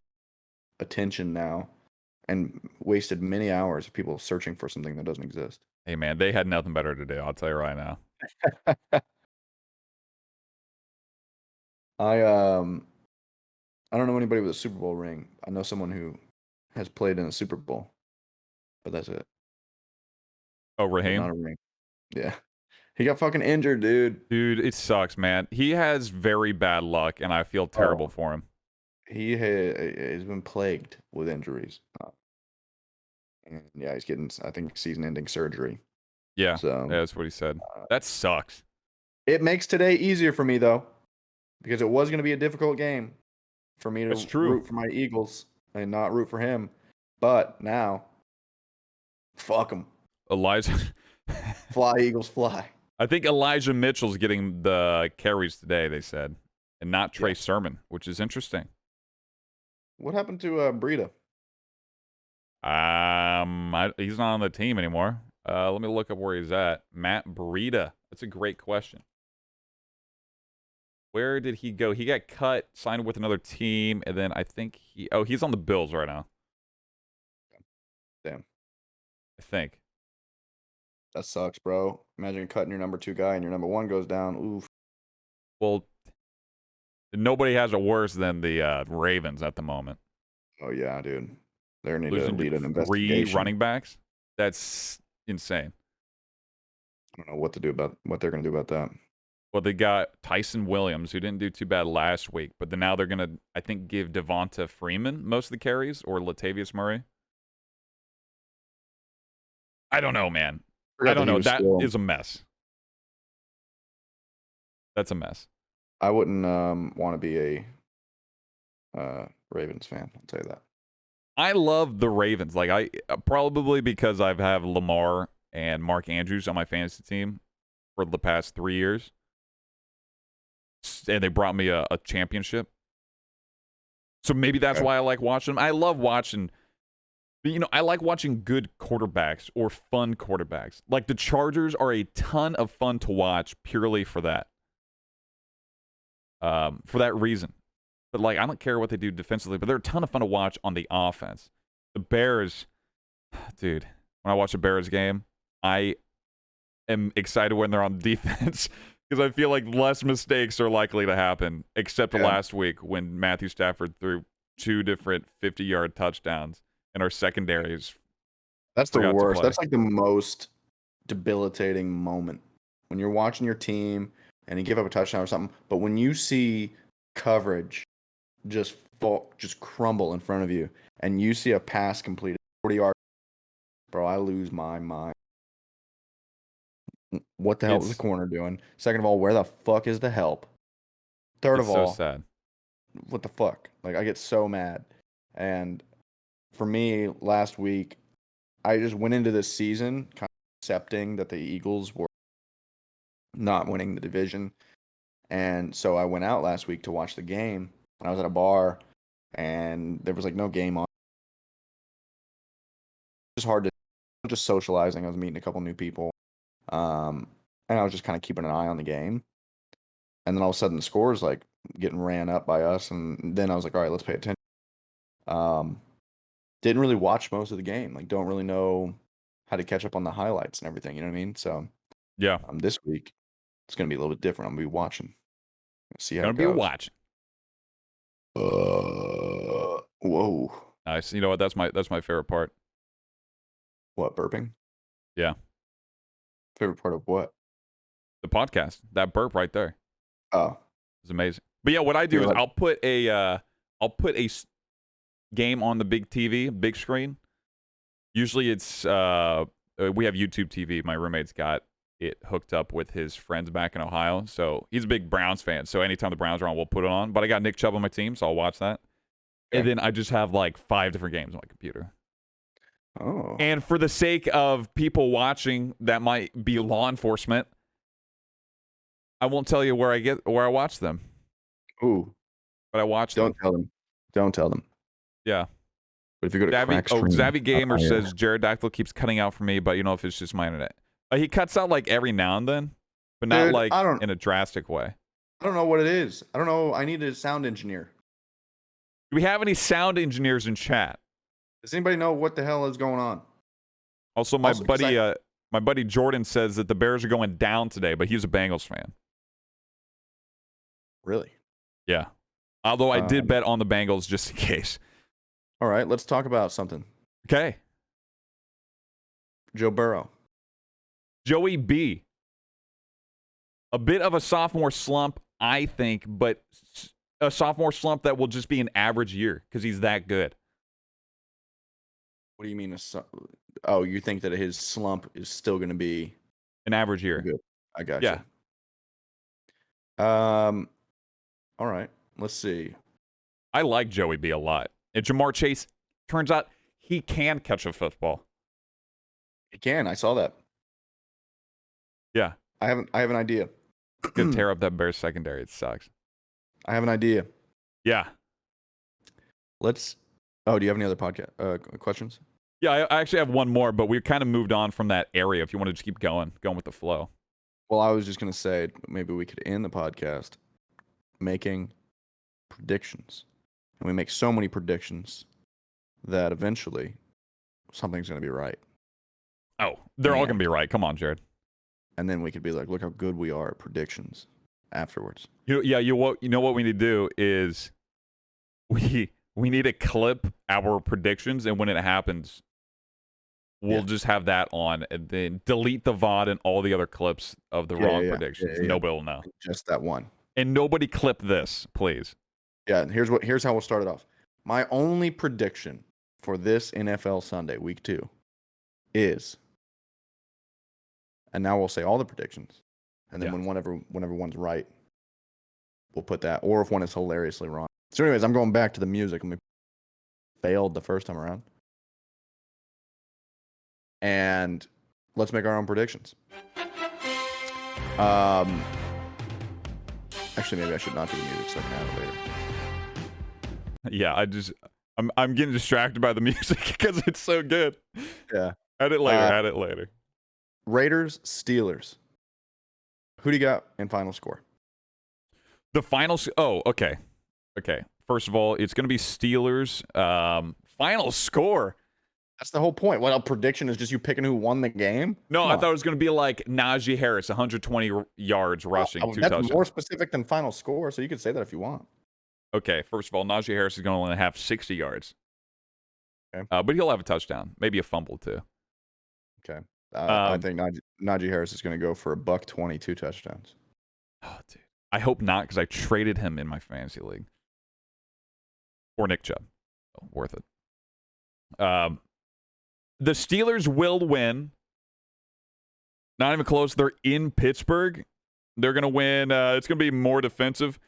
attention now, and wasted many hours of people searching for something that doesn't exist. Hey man, they had nothing better to do. I'll tell you right now. I don't know anybody with a Super Bowl ring. I know someone who has played in a Super Bowl, but that's it. Oh, But Raheem? not a ring. Yeah. He got fucking injured, dude. Dude, it sucks, man. He has very bad luck, and I feel terrible for him. He has been plagued with injuries. And yeah, he's getting, I think, season-ending surgery. Yeah, So that's what he said. That sucks. it makes today easier for me, though, because it was going to be a difficult game for me That's to true. root for my Eagles and not root for him. But now, fuck him. Elijah. Fly, Eagles, fly. I think Elijah Mitchell's getting the carries today, they said, and not Trey Sermon, which is interesting. What happened to Breida? He's not on the team anymore. Let me look up where he's at. Matt Breida. That's a great question. Where did he go? He got cut, signed with another team, and then I think he's on the Bills right now. Damn. I think. That sucks, bro. Imagine cutting your number 2 guy and your number 1 goes down. Oof. Well, nobody has it worse than the Ravens at the moment. Oh yeah, dude. They need to Losing lead an 3 investigation. running backs. That's insane. I don't know what they're going to do about that. Well, they got Tyson Williams, who didn't do too bad last week, but then now they're going to, I think, give Devonta Freeman most of the carries, or Latavius Murray. I don't know, man. I don't know. That is a mess. That's a mess. I wouldn't want to be a Ravens fan. I'll tell you that. I love the Ravens. Like I probably because I have Lamar and Mark Andrews on my fantasy team for the past 3 years, and they brought me a championship. So maybe that's why I like watching them. I love watching. I like watching good quarterbacks or fun quarterbacks. Like the Chargers are a ton of fun to watch purely for that. For that reason. But like I don't care what they do defensively, but they're a ton of fun to watch on the offense. The Bears, dude, when I watch a Bears game, I am excited when they're on defense because I feel like less mistakes are likely to happen, except last week when Matthew Stafford threw 2 different 50-yard touchdowns. And our secondaries. That's the worst. That's like the most debilitating moment when you're watching your team and you give up a touchdown or something. But when you see coverage just crumble in front of you, and you see a pass completed 40 yards, bro, I lose my mind. What the hell is the corner doing? Second of all, where the fuck is the help? Third of all, so sad. What the fuck? Like I get so mad. And for me, last week, I just went into this season kind of accepting that the Eagles were not winning the division. And so I went out last week to watch the game, and I was at a bar, and there was like no game on. It was hard to just socializing. I was meeting a couple new people, and I was just kind of keeping an eye on the game. And then all of a sudden, the score's like getting ran up by us, and then I was like, all right, let's pay attention. Didn't really watch most of the game. Like, don't really know how to catch up on the highlights and everything. You know what I mean? So, yeah. This week, it's going to be a little bit different. I'm going to be watching. See how it goes. Going to be watching. Whoa. Nice. You know what? That's my favorite part. What, burping? Yeah. Favorite part of what? The podcast. That burp right there. Oh. It's amazing. But yeah, what I do is I'll put a game on the big TV, big screen. Usually it's we have YouTube TV. My roommate's got it hooked up with his friends back in Ohio, so he's a big Browns fan. So anytime the Browns are on, we'll put it on. But I got Nick Chubb on my team, so I'll watch that. Okay. And then I just have like 5 different games on my computer. Oh. And for the sake of people watching that might be law enforcement, I won't tell you where I watch them. Ooh. But I watch them. Don't tell them. Yeah. But if you go to Zavvy Gamer says Jarodactyl keeps cutting out for me, but you know if it's just my internet. He cuts out like every now and then, but not like in a drastic way. I don't know what it is. I don't know. I need a sound engineer. Do we have any sound engineers in chat? Does anybody know what the hell is going on? Also, my buddy Jordan says that the Bears are going down today, but he's a Bengals fan. Really? Yeah. Although I did bet on the Bengals just in case. All right, let's talk about something. Okay. Joe Burrow. Joey B. A bit of a sophomore slump, I think, but a sophomore slump that will just be an average year because he's that good. What do you mean? Oh, you think that his slump is still going to be an average year? Good. I got you. Yeah. All right. Let's see. I like Joey B a lot. And Jamar Chase, turns out he can catch a football. He can. I saw that. Yeah. I have an idea. Gonna tear up that Bears secondary. It sucks. I have an idea. Yeah. Do you have any other podcast questions? Yeah, I actually have one more, but we kind of moved on from that area. If you want to just keep going with the flow. Well, I was just gonna say maybe we could end the podcast making predictions, and we make so many predictions that eventually something's gonna be right. Oh, they're all And- gonna be right. Come on, Jared. And then we could be like, look how good we are at predictions afterwards. You know what we need to do is we need to clip our predictions, and when it happens, we'll just have that on, and then delete the VOD and all the other clips of the wrong predictions. Nobody will know. Just that one. And nobody clip this, please. Yeah, here's how we'll start it off. My only prediction for this NFL Sunday, week 2, is, and now we'll say all the predictions, and then whenever one's right, we'll put that, or if one is hilariously wrong. So anyways, I'm going back to the music, and we failed the first time around. And let's make our own predictions. Actually, maybe I should not do the music so I can add it later. Yeah, I'm getting distracted by the music because it's so good. Yeah. Add it later. Raiders, Steelers. Who do you got in final score? The final. Okay. First of all, it's going to be Steelers. Final score. That's the whole point. What a prediction is just you picking who won the game? No, I thought it was going to be like Najee Harris, 120 yards rushing, 2 that's touchdowns. more specific than final score, so you could say that if you want. Okay, first of all, Najee Harris is going to only have 60 yards. Okay. But he'll have a touchdown, maybe a fumble too. Okay. I think Najee Harris is going to go for $120, 2 touchdowns. Oh, dude. I hope not, because I traded him in my fantasy league. Or Nick Chubb. Oh, worth it. The Steelers will win. Not even close. They're in Pittsburgh. They're going to win. It's going to be more defensive.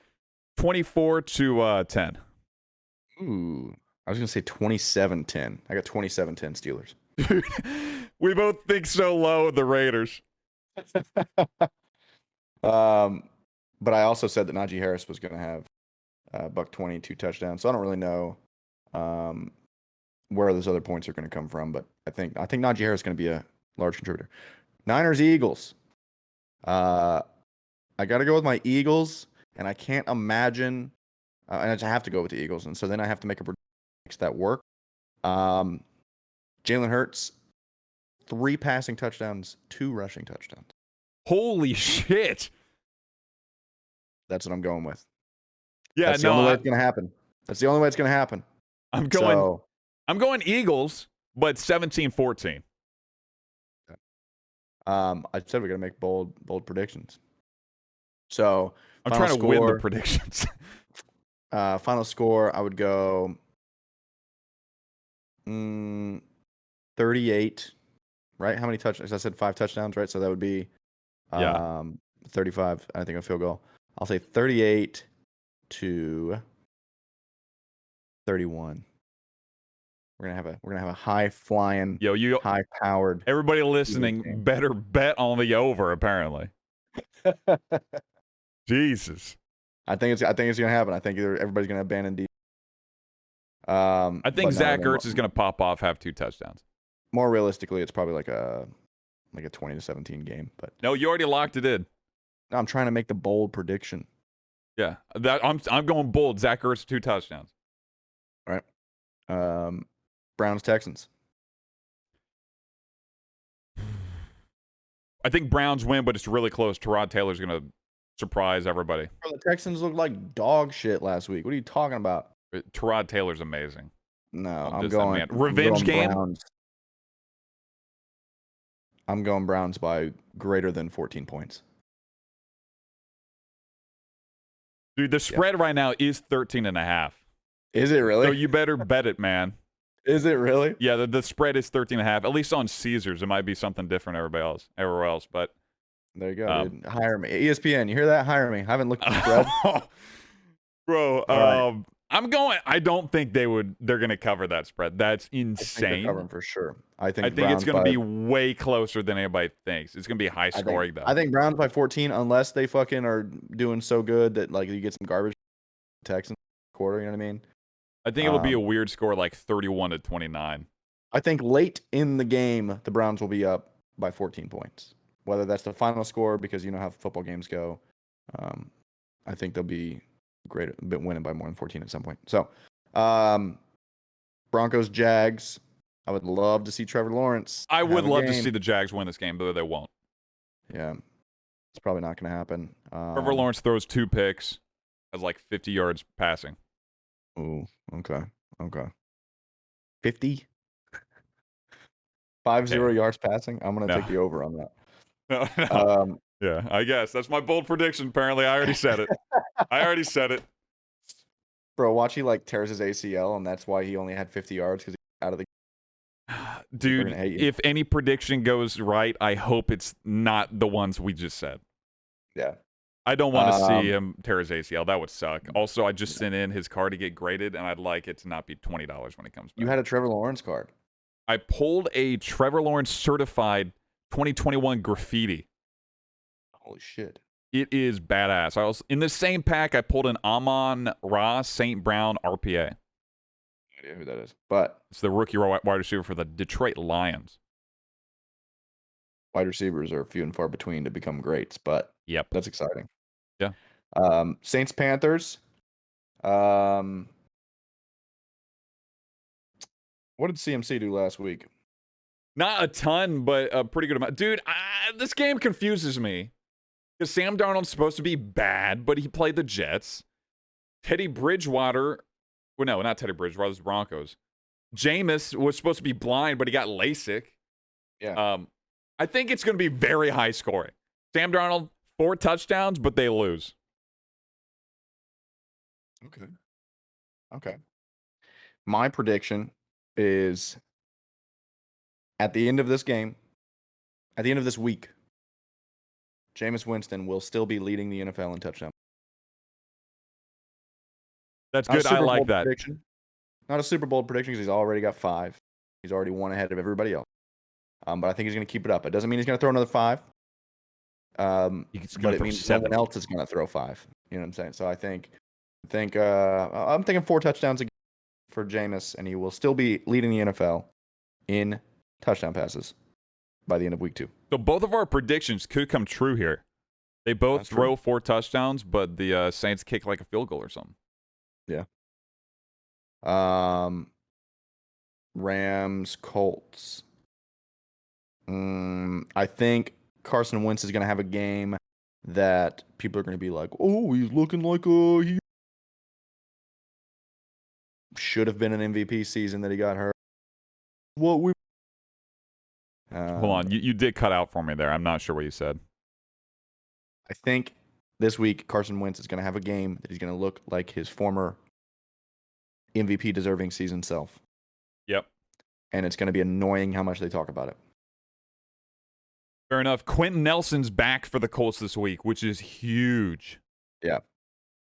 24-10. Ooh. I was going to say 27-10. I got 27-10 Steelers. We both think so low of the Raiders. But I also said that Najee Harris was going to have $120, 2 touchdowns. So I don't really know where those other points are going to come from, but I think Najee Harris is going to be a large contributor. Niners, Eagles. I got to go with my Eagles, and I can't imagine, and I have to go with the Eagles, and so then I have to make a prediction that work. Jalen Hurts, 3 passing touchdowns, 2 rushing touchdowns. Holy shit! That's what I'm going with. Yeah, that's the only way it's going to happen. That's the only way it's going to happen. I'm going Eagles, but 17-14. I said we're gonna make bold predictions. So I'm trying to win the predictions. Final score, I would go 38. Right? How many touchdowns? I said 5 touchdowns, right? So that would be 35. I think a field goal. I'll say 38-31. We're gonna have a high flying, high powered. Everybody listening, better bet on the over. Apparently, Jesus. I think it's gonna happen. I think everybody's gonna abandon D. I think Zach Ertz is gonna pop off, have 2 touchdowns. More realistically, it's probably like a 20-17 game. But no, you already locked it in. I'm trying to make the bold prediction. Yeah, I'm going bold. Zach Ertz 2 touchdowns. All right. Browns, Texans. I think Browns win, but it's really close. Tyrod Taylor's going to surprise everybody. Bro, the Texans looked like dog shit last week. What are you talking about? Tyrod Taylor's amazing. No, I'm going revenge game. Browns. I'm going Browns by greater than 14 points. Dude, the spread right now is 13.5. Is it really? So you better bet it, man. Is it really? Yeah, the spread is 13.5. At least on Caesars, it might be something different everywhere else. But there you go, dude. Hire me, ESPN. You hear that? Hire me. I haven't looked at the spread, bro. Right. I'm going. I don't think they're going to cover that spread. That's insane. I think they're covering for sure. I think it's going to be way closer than anybody thinks. It's going to be high scoring though. I think Browns by 14, unless they fucking are doing so good that like you get some garbage Texans quarter. You know what I mean? I think it'll be a weird score, like 31-29. I think late in the game, the Browns will be up by 14 points. Whether that's the final score, because you know how football games go, I think they'll be winning by more than 14 at some point. So, Broncos, Jags. I would love to see Trevor Lawrence. I would have a love to game. see the Jags win this game, but they won't. Yeah, it's probably not going to happen. Trevor Lawrence throws 2 picks, has like 50 yards passing. Ooh, okay. 50? 50 yards passing? I'm going to take the over on that. No. Yeah, I guess. That's my bold prediction, apparently. I already said it. Bro, watch he tears his ACL, and that's why he only had 50 yards, because he's out of the Dude, if any prediction goes right, I hope it's not the ones we just said. Yeah. I don't want to see him tear his ACL. That would suck. Also, I just sent in his card to get graded, and I'd like it to not be $20 when it comes back. You had a Trevor Lawrence card. I pulled a Trevor Lawrence certified 2021 graffiti. Holy shit. It is badass. In the same pack, I pulled an Amon-Ra St. Brown RPA. No idea who that is, but it's the rookie wide receiver for the Detroit Lions. Wide receivers are few and far between to become greats, but yep, that's exciting. Yeah. Saints Panthers. What did CMC do last week? Not a ton, but a pretty good amount. Dude, this game confuses me. Because Sam Darnold's supposed to be bad, but he played the Jets. Teddy Bridgewater, well, no, not Teddy Bridgewater, it's Broncos. Jameis was supposed to be blind, but he got LASIK. Yeah. I think it's going to be very high scoring. Sam Darnold, 4 touchdowns, but they lose. Okay. My prediction is at the end of this game, at the end of this week, Jameis Winston will still be leading the NFL in touchdown. That's good. I like that. Prediction. Not a Super Bowl prediction because he's already got 5. He's already one ahead of everybody else. But I think he's going to keep it up. It doesn't mean he's going to throw another 5. But it means 7. No one else is going to throw 5. You know what I'm saying? So I think I'm thinking 4 touchdowns again for Jameis, and he will still be leading the NFL in touchdown passes by the end of week 2. So both of our predictions could come true here. They both throw 4 touchdowns, but the Saints kick like a field goal or something. Yeah. Rams, Colts. I think Carson Wentz is going to have a game that people are going to be like, oh, he's looking like he should have been an MVP season that he got hurt. Hold on. You did cut out for me there. I'm not sure what you said. I think this week Carson Wentz is going to have a game that he's going to look like his former MVP deserving season self. Yep. And it's going to be annoying how much they talk about it. Fair enough. Quentin Nelson's back for the Colts this week, which is huge. Yeah.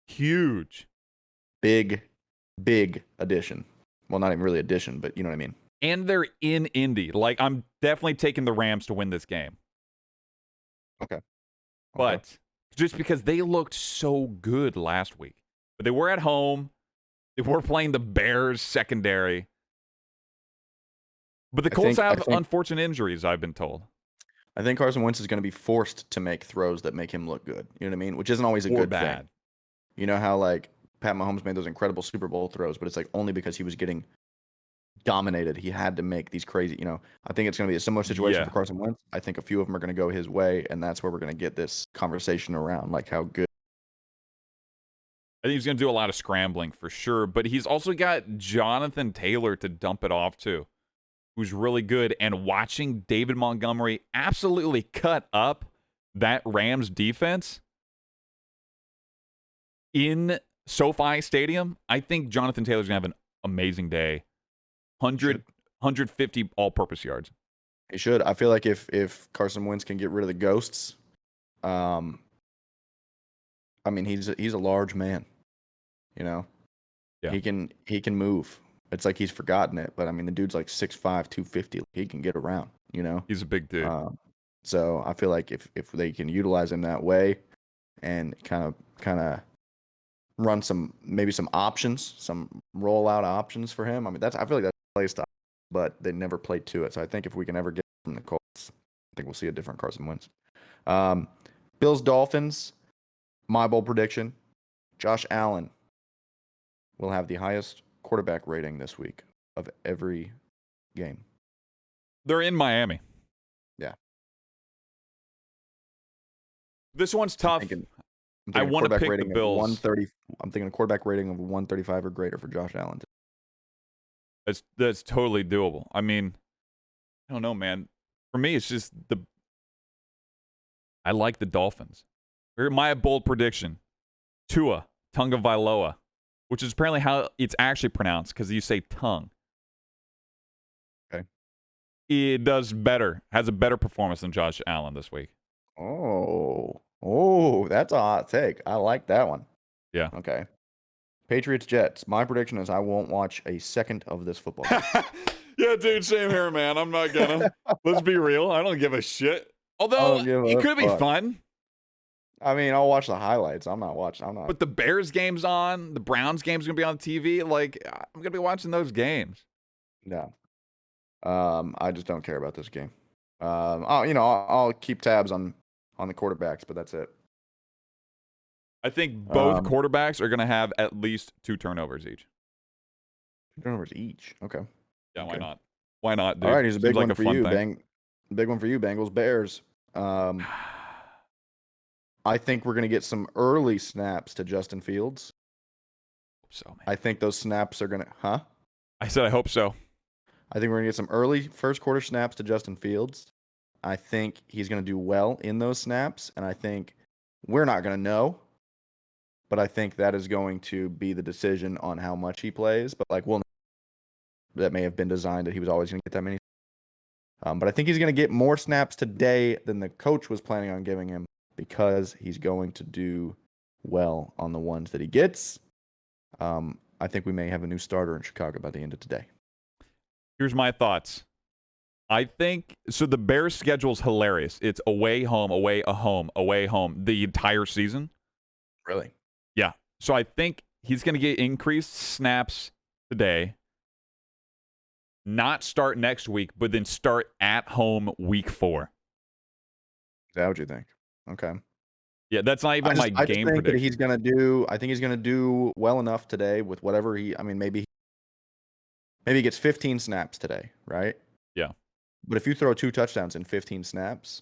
Huge. Big addition. Well, not even really addition, but you know what I mean. And they're in Indy. I'm definitely taking the Rams to win this game. Okay. But just because they looked so good last week. But they were at home. They were playing the Bears secondary. But the Colts have unfortunate injuries, I've been told. I think Carson Wentz is going to be forced to make throws that make him look good. You know what I mean? Which isn't always a good thing. You know how Pat Mahomes made those incredible Super Bowl throws, but it's only because he was getting dominated. He had to make these crazy, I think it's going to be a similar situation for Carson Wentz. I think a few of them are going to go his way, and that's where we're going to get this conversation around how good. I think he's going to do a lot of scrambling for sure, but he's also got Jonathan Taylor to dump it off to, who's really good. And watching David Montgomery absolutely cut up that Rams defense in SoFi Stadium, I think Jonathan Taylor's going to have an amazing day. 150 all-purpose yards. He should. I feel like if Carson Wentz can get rid of the ghosts, I mean, he's a large man, Yeah. He can move. It's like he's forgotten it, but I mean, the dude's 6'5", 250. He can get around, He's a big dude. So I feel like if they can utilize him that way and kind of run some options, some rollout options for him. I mean, I feel like that's play style. but they never played to it. So I think if we can ever get from the Colts, I think we'll see a different Carson Wentz. Bills Dolphins, my bold prediction, Josh Allen will have the highest quarterback rating this week of every game. They're in Miami. Yeah. This one's tough. I want to pick the Bills. 130. I'm thinking a quarterback rating of 135 or greater for Josh Allen. That's totally doable. I mean, I don't know, man. For me, it's just I like the Dolphins. My bold prediction: Tua Tagovailoa, which is apparently how it's actually pronounced because you say tongue. Okay. It does better, has a better performance than Josh Allen this week. Oh, that's a hot take. I like that one. Yeah. Okay. Patriots Jets. My prediction is I won't watch a second of this football game. Yeah, dude, same here, man. I'm not gonna. Let's be real. I don't give a shit. Although it could be fun. I mean, I'll watch the highlights. I'm not. But the Bears game's on. The Browns game's gonna be on TV. Like, I'm gonna be watching those games. No. I just don't care about this game. I'll keep tabs on the quarterbacks, but that's it. I think both quarterbacks are gonna have at least 2 turnovers each. 2 turnovers each. Okay. Yeah, okay. why not? Why not, dude? All right, here's a big one for you. Big one for you, Bengals Bears. I think we're gonna get some early snaps to Justin Fields. Hope so, man. I think those snaps are gonna. Huh? I said I hope so. I think we're gonna get some early first quarter snaps to Justin Fields. I think he's gonna do well in those snaps, and I think we're not gonna know. But I think that is going to be the decision on how much he plays. But that may have been designed that he was always going to get that many. But I think he's going to get more snaps today than the coach was planning on giving him because he's going to do well on the ones that he gets. I think we may have a new starter in Chicago by the end of today. Here's my thoughts. I think so. The Bears' schedule is hilarious. It's away, home, away, a home, away, home the entire season. Really? Yeah. So I think he's going to get increased snaps today, not start next week, but then start at home week 4. Is that what you think? Okay. Yeah, that's not even my game prediction. That he's going to do. I think he's going to do well enough today with whatever he. I mean, maybe he gets 15 snaps today, right? Yeah. But if you throw 2 touchdowns in 15 snaps,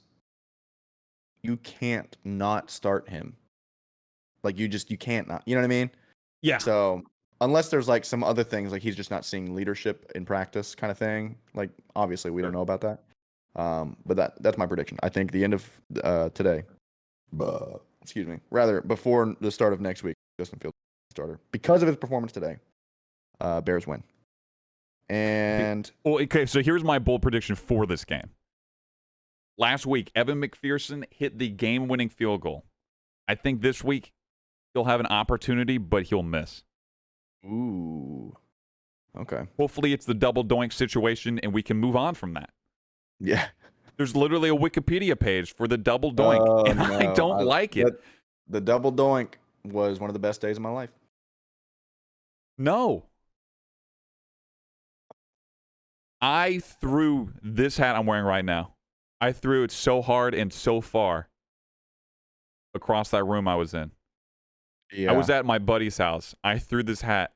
you can't not start him. Like you can't not. You know what I mean? Yeah. So unless there's like some other things, like he's just not seeing leadership in practice, kind of thing. Like obviously we don't know about that. But that's my prediction. I think the end of today. Excuse me. Rather before the start of next week, Justin Fields starter because of his performance today. Bears win. And okay, so here's my bold prediction for this game. Last week, Evan McPherson hit the game-winning field goal. I think this week he'll have an opportunity, but he'll miss. Ooh. Okay. Hopefully it's the double doink situation and we can move on from that. Yeah. There's literally a Wikipedia page for the double doink, and no. I don't like it. The double doink was one of the best days of my life. No. I threw this hat I'm wearing right now. I threw it so hard and so far across that room I was in. Yeah. I was at my buddy's house. I threw this hat.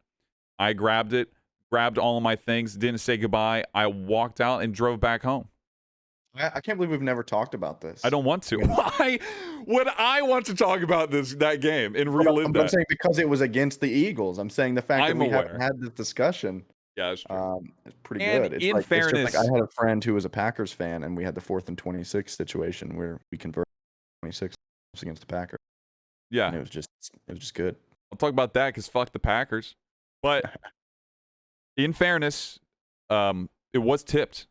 I grabbed it, grabbed all of my things, didn't say goodbye. I walked out and drove back home. I can't believe we've never talked about this. I don't want to. Why would I want to talk about that game and relive that? I'm saying because it was against the Eagles. I'm saying the fact that we haven't had this discussion. Yeah, that's true. It's pretty good. In fairness, it's just like I had a friend who was a Packers fan, and we had the 4th and 26 situation where we converted 26 against the Packers. Yeah, and it was just good. I'll talk about that because fuck the Packers. But in fairness, it was tipped.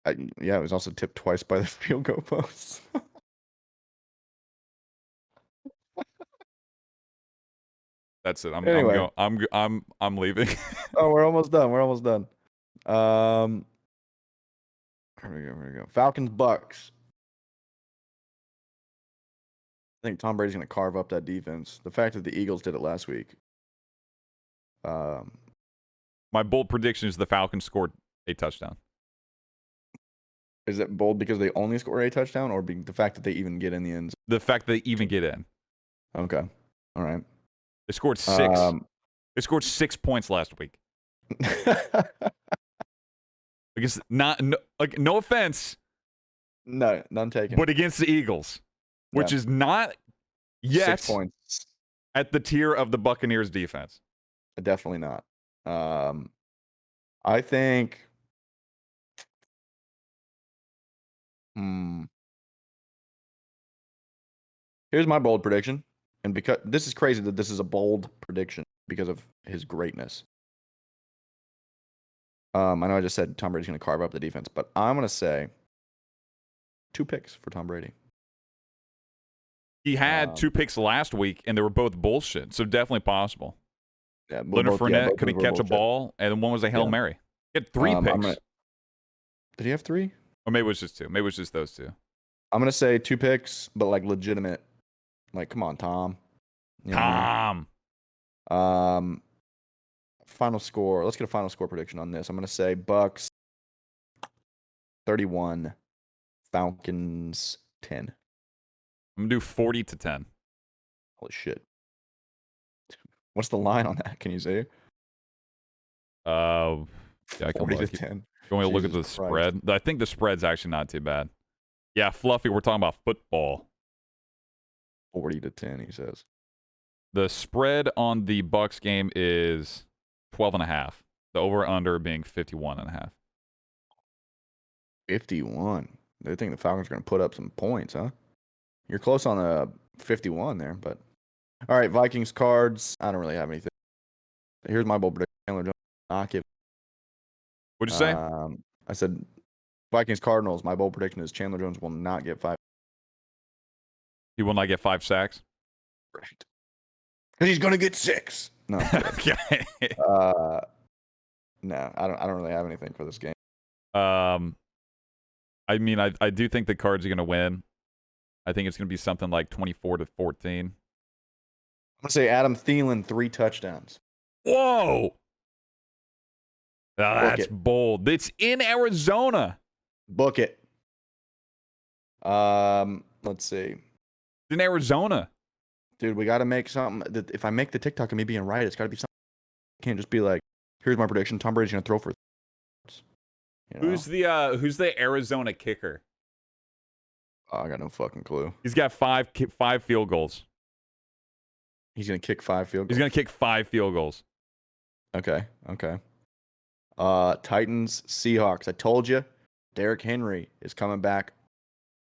Yeah, it was also tipped twice by the field goal post. That's it. Anyway. I'm leaving. Oh, we're almost done. Here we go. Falcons Bucks. I think Tom Brady's going to carve up that defense. The fact that the Eagles did it last week My bold prediction is the Falcons scored a touchdown. Is it bold because they only score a touchdown, or the fact that they even get in the end zone? The fact that they even get in. Okay. All right. They scored 6. They scored 6 points last week. Because no offense. No, none taken. But against the Eagles, which is not yet 6 points at the tier of the Buccaneers defense. Definitely not. I think. Here's my bold prediction, and because this is crazy that this is a bold prediction because of his greatness. I know I just said Tom Brady's going to carve up the defense, but I'm going to say 2 picks for Tom Brady. He had 2 picks last week, and they were both bullshit, so definitely possible. Yeah, Leonard Fournette couldn't catch a ball, and one was a Hail Mary. He had 3 picks. Did he have 3? Or maybe it was just 2. Maybe it was just those 2. I'm going to say 2 picks, but like legitimate. Like, come on, Tom. Tom. Final score. Let's get a final score prediction on this. I'm going to say Bucks 31, Falcons 10. I'm going to do 40-10. Holy shit. What's the line on that? Can you say? Yeah, I can 40 look. to 10. You want me to look at the spread? I think the spread's actually not too bad. Yeah, Fluffy, we're talking about football. 40 to 10, he says. The spread on the Bucks game is 12.5. The over-under being 51.5. 51. They think the Falcons are going to put up some points, huh? You're close on a 51 there, but all right. Vikings Cards. I don't really have anything. Here's my bold prediction. Chandler Jones not give. What'd you say? I said Vikings Cardinals. My bold prediction is Chandler Jones will not get 5. He will not get 5 sacks. Right. Because he's going to get 6. No. Okay. No, I don't really have anything for this game. I mean, I do think the Cards are going to win. I think it's going to be something like 24-14. I'm going to say Adam Thielen 3 touchdowns. Whoa! That's bold. It's in Arizona. Book it. Let's see. It's in Arizona. Dude, we got to make something. If I make the TikTok of me being right, it's got to be something. It can't just be like, here's my prediction. Tom Brady's going to throw for. You know? Who's the Arizona kicker? Oh, I got no fucking clue. He's got 5 field goals. He's going to kick 5 field goals? He's going to kick 5 field goals. Okay. Titans, Seahawks. I told you, Derrick Henry is coming back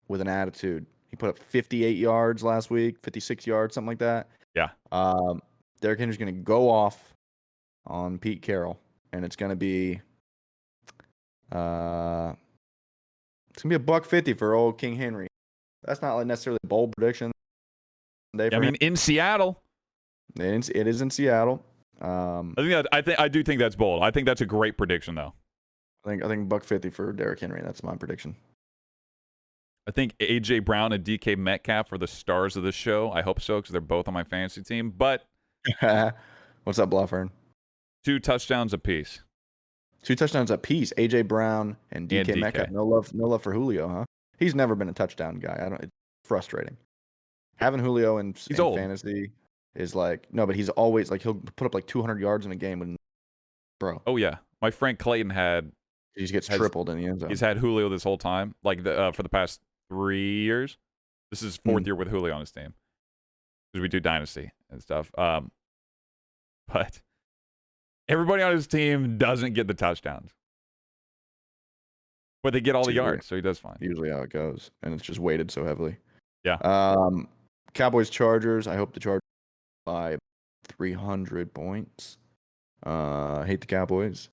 with an attitude. He put up 58 yards last week, 56 yards, something like that. Yeah. Derrick Henry's going to go off on Pete Carroll, and it's going to be $150 for old King Henry. That's not like necessarily a bold prediction. I mean, in Seattle. It is in Seattle. I do think that's bold. I think that's a great prediction, though. I think $150 for Derrick Henry. That's my prediction. I think AJ Brown and DK Metcalf are the stars of this show. I hope so because they're both on my fantasy team. But what's up, Bluffern? 2 touchdowns apiece. 2 touchdowns apiece. AJ Brown and DK Metcalf. No love for Julio, huh? He's never been a touchdown guy. It's frustrating. Having Julio in fantasy is like but he's always like he'll put up like 200 yards in a game when bro. Oh yeah, my friend Clayton he just gets tripled in the end zone. He's had Julio this whole time, like for the past 3 years. This is 4th year with Julio on his team because we do dynasty and stuff. But everybody on his team doesn't get the touchdowns, but they get all the yards, so he does fine. Usually how it goes, and it's just weighted so heavily. Yeah. Cowboys Chargers. I hope the Chargers by 300 points. Hate the Cowboys.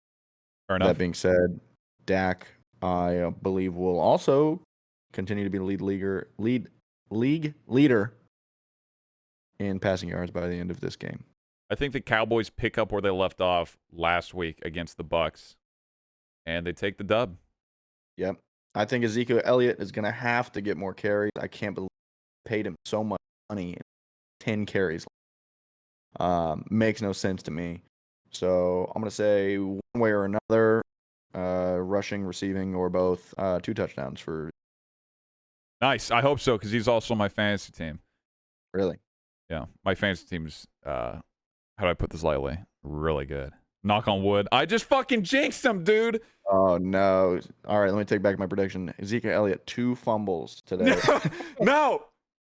Fair enough. That being said, Dak, I believe, will also continue to be the league leader in passing yards by the end of this game. I think the Cowboys pick up where they left off last week against the Bucks, and they take the dub. Yep. I think Ezekiel Elliott is going to have to get more carries. I can't believe they paid him so much money. 10 carries. Makes no sense to me. So I'm gonna say one way or another, rushing, receiving, or both, 2 touchdowns for Nice. I hope so because he's also on my fantasy team. really. Yeah, my fantasy team's how do I put this lightly? Really good. Knock on wood. I just fucking jinxed him, dude. Oh no! All right, let me take back my prediction. Ezekiel Elliott 2 fumbles today. No,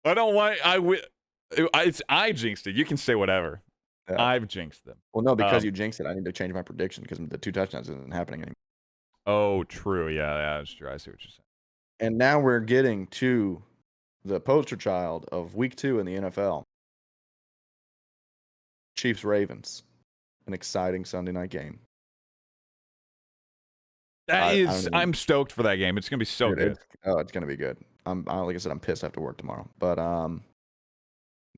I don't want. I jinxed it. You can say whatever. Yeah. I've jinxed them. Well, no, because you jinxed it, I need to change my prediction because the 2 touchdowns isn't happening anymore. Oh, true. Yeah, that's true. I see what you're saying. And now we're getting to the poster child of Week 2 in the NFL. Chiefs Ravens, an exciting Sunday night game. I'm stoked for that game. It's gonna be so good. It's gonna be good. Like I said, I'm pissed after work tomorrow. But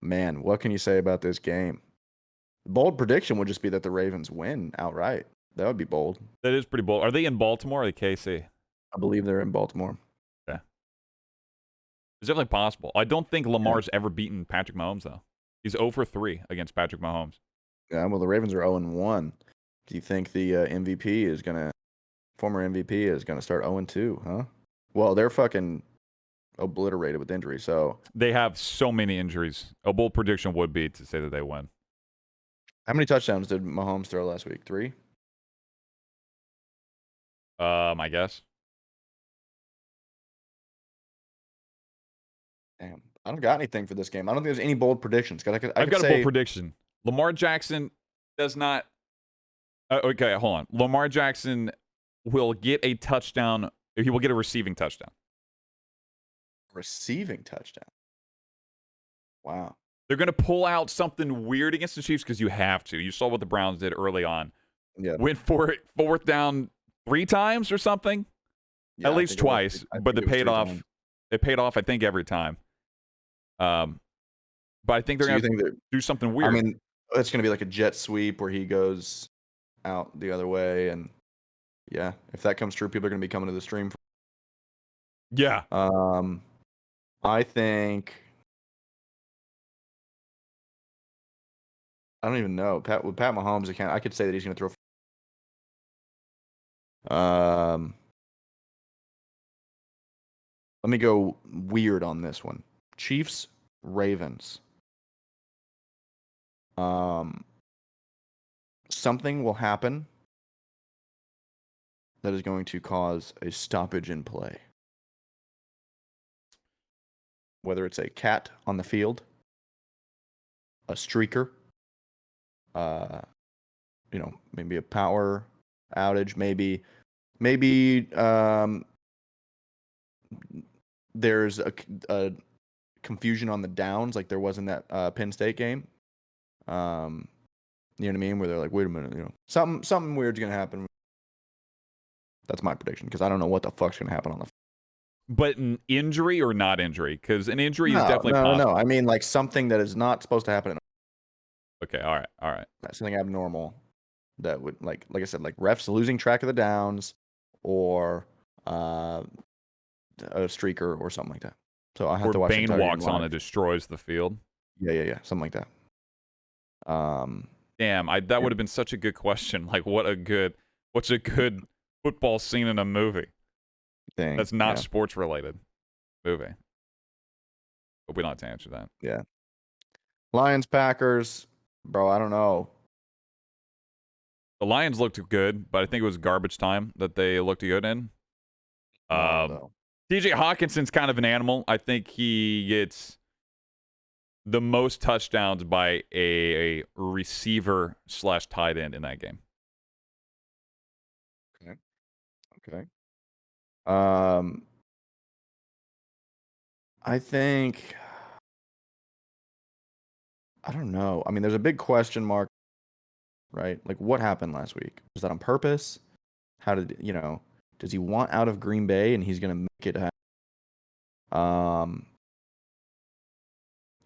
man, what can you say about this game? Bold prediction would just be that the Ravens win outright. That would be bold. That is pretty bold. Are they in Baltimore or are they KC? I believe they're in Baltimore. Yeah. It's definitely possible. I don't think Lamar's ever beaten Patrick Mahomes, though. He's 0 for 3 against Patrick Mahomes. Yeah, well, the Ravens are 0-1. Do you think the former MVP is gonna start 0-2, huh? Well, they're fucking obliterated with injury, so They have so many injuries. A bold prediction would be to say that they win. how many touchdowns did Mahomes throw last week? 3? I guess. Damn, I don't got anything for this game. I don't think there's any bold predictions. I've got a bold prediction. Lamar Jackson does not. Okay, hold on. Lamar Jackson will get a touchdown. He will get a receiving touchdown. Receiving touchdown. Wow. They're going to pull out something weird against the Chiefs because you have to. You saw what the Browns did early on. Yeah. Went for it, 4th down 3 times or something. Yeah, At least twice, but they paid off. It paid off, I think, every time. But I think they're going to do something weird. I mean, it's going to be like a jet sweep where he goes out the other way, and yeah, if that comes true, people are going to be coming to the stream. Yeah. I think. I don't even know. With Pat Mahomes, I could say that he's going to throw. Let me go weird on this one. Chiefs, Ravens. Something will happen that is going to cause a stoppage in play. Whether it's a cat on the field, a streaker, maybe a power outage, maybe there's a confusion on the downs like there was in that Penn State game. You know what I mean? Where they're like, wait a minute, something weird's gonna happen. That's my prediction because I don't know what the fuck's gonna happen on the. But an injury or not injury? Because an injury is definitely possible. No. I mean, like something that is not supposed to happen. Okay, all right. Something abnormal that would, like I said, like refs losing track of the downs or a streaker or something like that. So I have to watch. Bane walks on and destroys the field. Yeah, something like that. Damn, that would have been such a good question. Like, what's a good football scene in a movie that's not sports related movie? But we don't have to answer that. Yeah. Lions, Packers, bro. I don't know. The Lions looked good, but I think it was garbage time that they looked good in. TJ Hawkinson's kind of an animal. I think he gets the most touchdowns by a receiver / tight end in that game. Okay. I think. I don't know. I mean, there's a big question mark, right? Like, what happened last week? Was that on purpose? How did does he want out of Green Bay and he's gonna make it happen?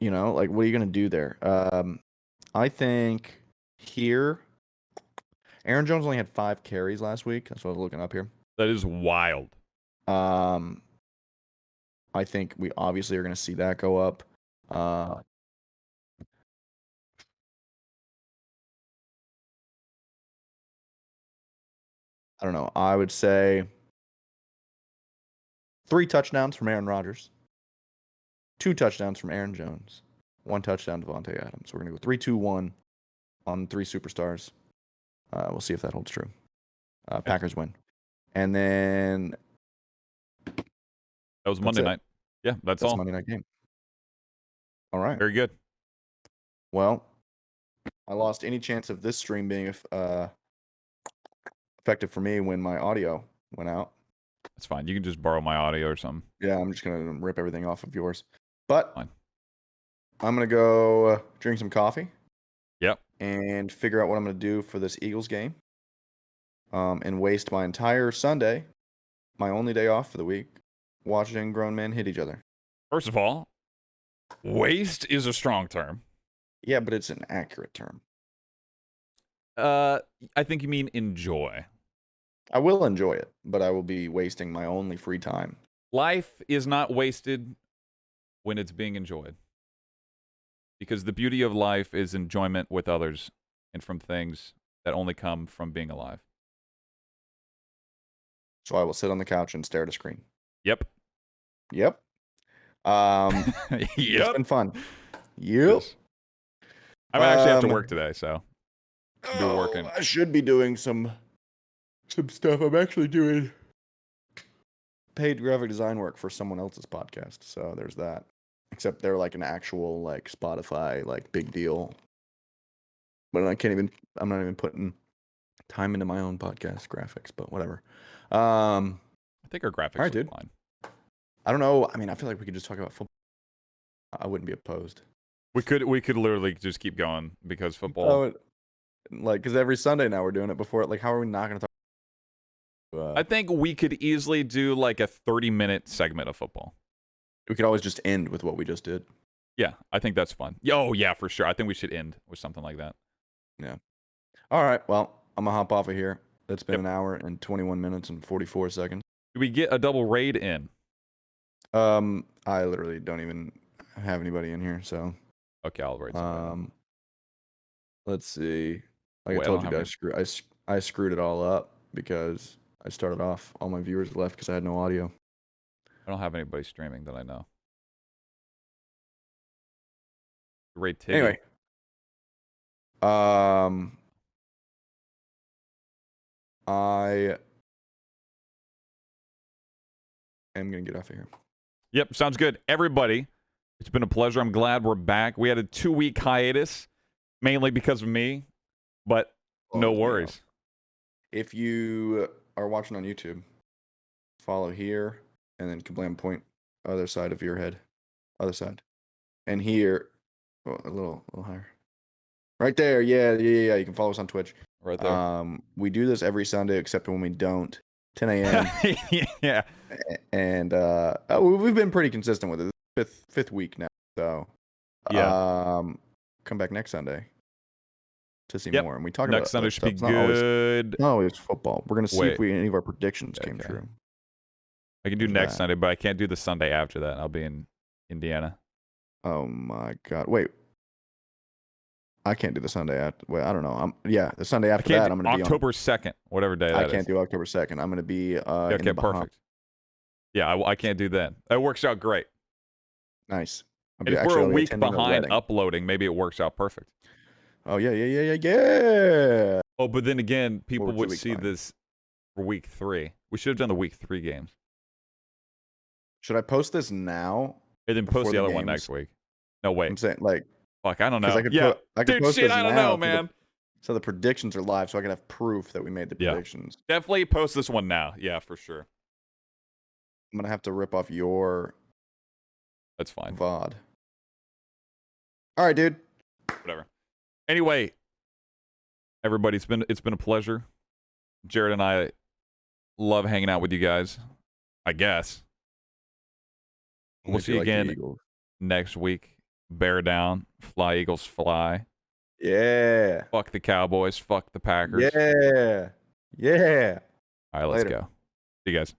Like, what are you gonna do there? I think here, Aaron Jones only had 5 carries last week. That's what I was looking up here. That is wild. I think we obviously are gonna see that go up. I don't know. I would say 3 touchdowns from Aaron Rodgers, 2 touchdowns from Aaron Jones, 1 touchdown to Devontae Adams. We're going to go 3-2-1 on 3 superstars. We'll see if that holds true. Packers win. And then that was Monday night. Yeah, that's all. Monday night game. All right. Very good. Well, I lost any chance of this stream being effective for me when my audio went out. That's fine. You can just borrow my audio or something. Yeah, I'm just going to rip everything off of yours. But Fine. I'm going to go drink some coffee. Yep. And figure out what I'm going to do for this Eagles game. And waste my entire Sunday, my only day off for the week, watching grown men hit each other. First of all, waste is a strong term. Yeah, but it's an accurate term. I think you mean enjoy. I will enjoy it, but I will be wasting my only free time. Life is not wasted when it's being enjoyed. Because the beauty of life is enjoyment with others and from things that only come from being alive. So I will sit on the couch and stare at a screen. Yep. Yep. It's been fun. Yep. I might actually have to work today, so be working. I should be doing some stuff. I'm actually doing paid graphic design work for someone else's podcast, so there's that. Except they're like an actual like Spotify like big deal. But I'm not even putting time into my own podcast graphics, but whatever. I think our graphics all right, are dude. fine. I don't know. I mean, I feel like we could just talk about football. I wouldn't be opposed. We could literally just keep going because football. Because every Sunday now we're doing it before. Like, how are we not going to talk? I think we could easily do like a 30-minute segment of football. We could always just end with what we just did. Yeah, I think that's fun. Oh, yeah, for sure. I think we should end with something like that. Yeah. All right. Well, I'm going to hop off of here. It's been an hour and 21 minutes and 44 seconds. Do we get a double raid in? I literally don't even have anybody in here, so. Okay, I'll raid somebody. Let's see. Like I told you guys, I screwed it all up because I started off. All my viewers left because I had no audio. I don't have anybody streaming that I know. Raid Tiggy. Anyway. I am going to get off of here. Yep, sounds good. Everybody, it's been a pleasure. I'm glad we're back. We had a 2-week hiatus, mainly because of me, but no worries. If you are watching on YouTube, follow here, and then kablam point other side of your head. Other side. And here, a little higher. Right there, yeah. You can follow us on Twitch. Right there. We do this every Sunday, except when we don't. 10 a.m. Yeah. And we've been pretty consistent with it. Fifth week now. So yeah. Come back next Sunday to see more. And we talk next about Sunday should be good. Not always football. We're gonna see if any of our predictions came true. I can do next Sunday, but I can't do the Sunday after that. I'll be in Indiana. Oh my God! Wait, I can't do the Sunday after. Wait, I don't know. The Sunday after that, I'm gonna be October 2nd, whatever day that is. I can't do October 2nd. I'm gonna be. Okay, perfect. Yeah, I can't do that. That works out great. Nice. And if we're a week behind uploading, maybe it works out perfect. Oh yeah. Oh, but then again, people would see this for week 3. We should have done the week 3 games. Should I post this now? And then post the other one next week. No, wait. I'm saying, like, fuck, I don't know. I could post shit, this I don't now know, man. So the predictions are live, so I can have proof that we made the predictions. Definitely post this one now. Yeah, for sure. I'm gonna have to rip off your. That's fine. VOD. All right, dude. Whatever. Anyway, everybody, it's been a pleasure. Jared and I love hanging out with you guys. I guess. We'll see you again next week. Bear down. Fly, Eagles, fly. Yeah. Fuck the Cowboys. Fuck the Packers. Yeah. All right, let's go. See you guys.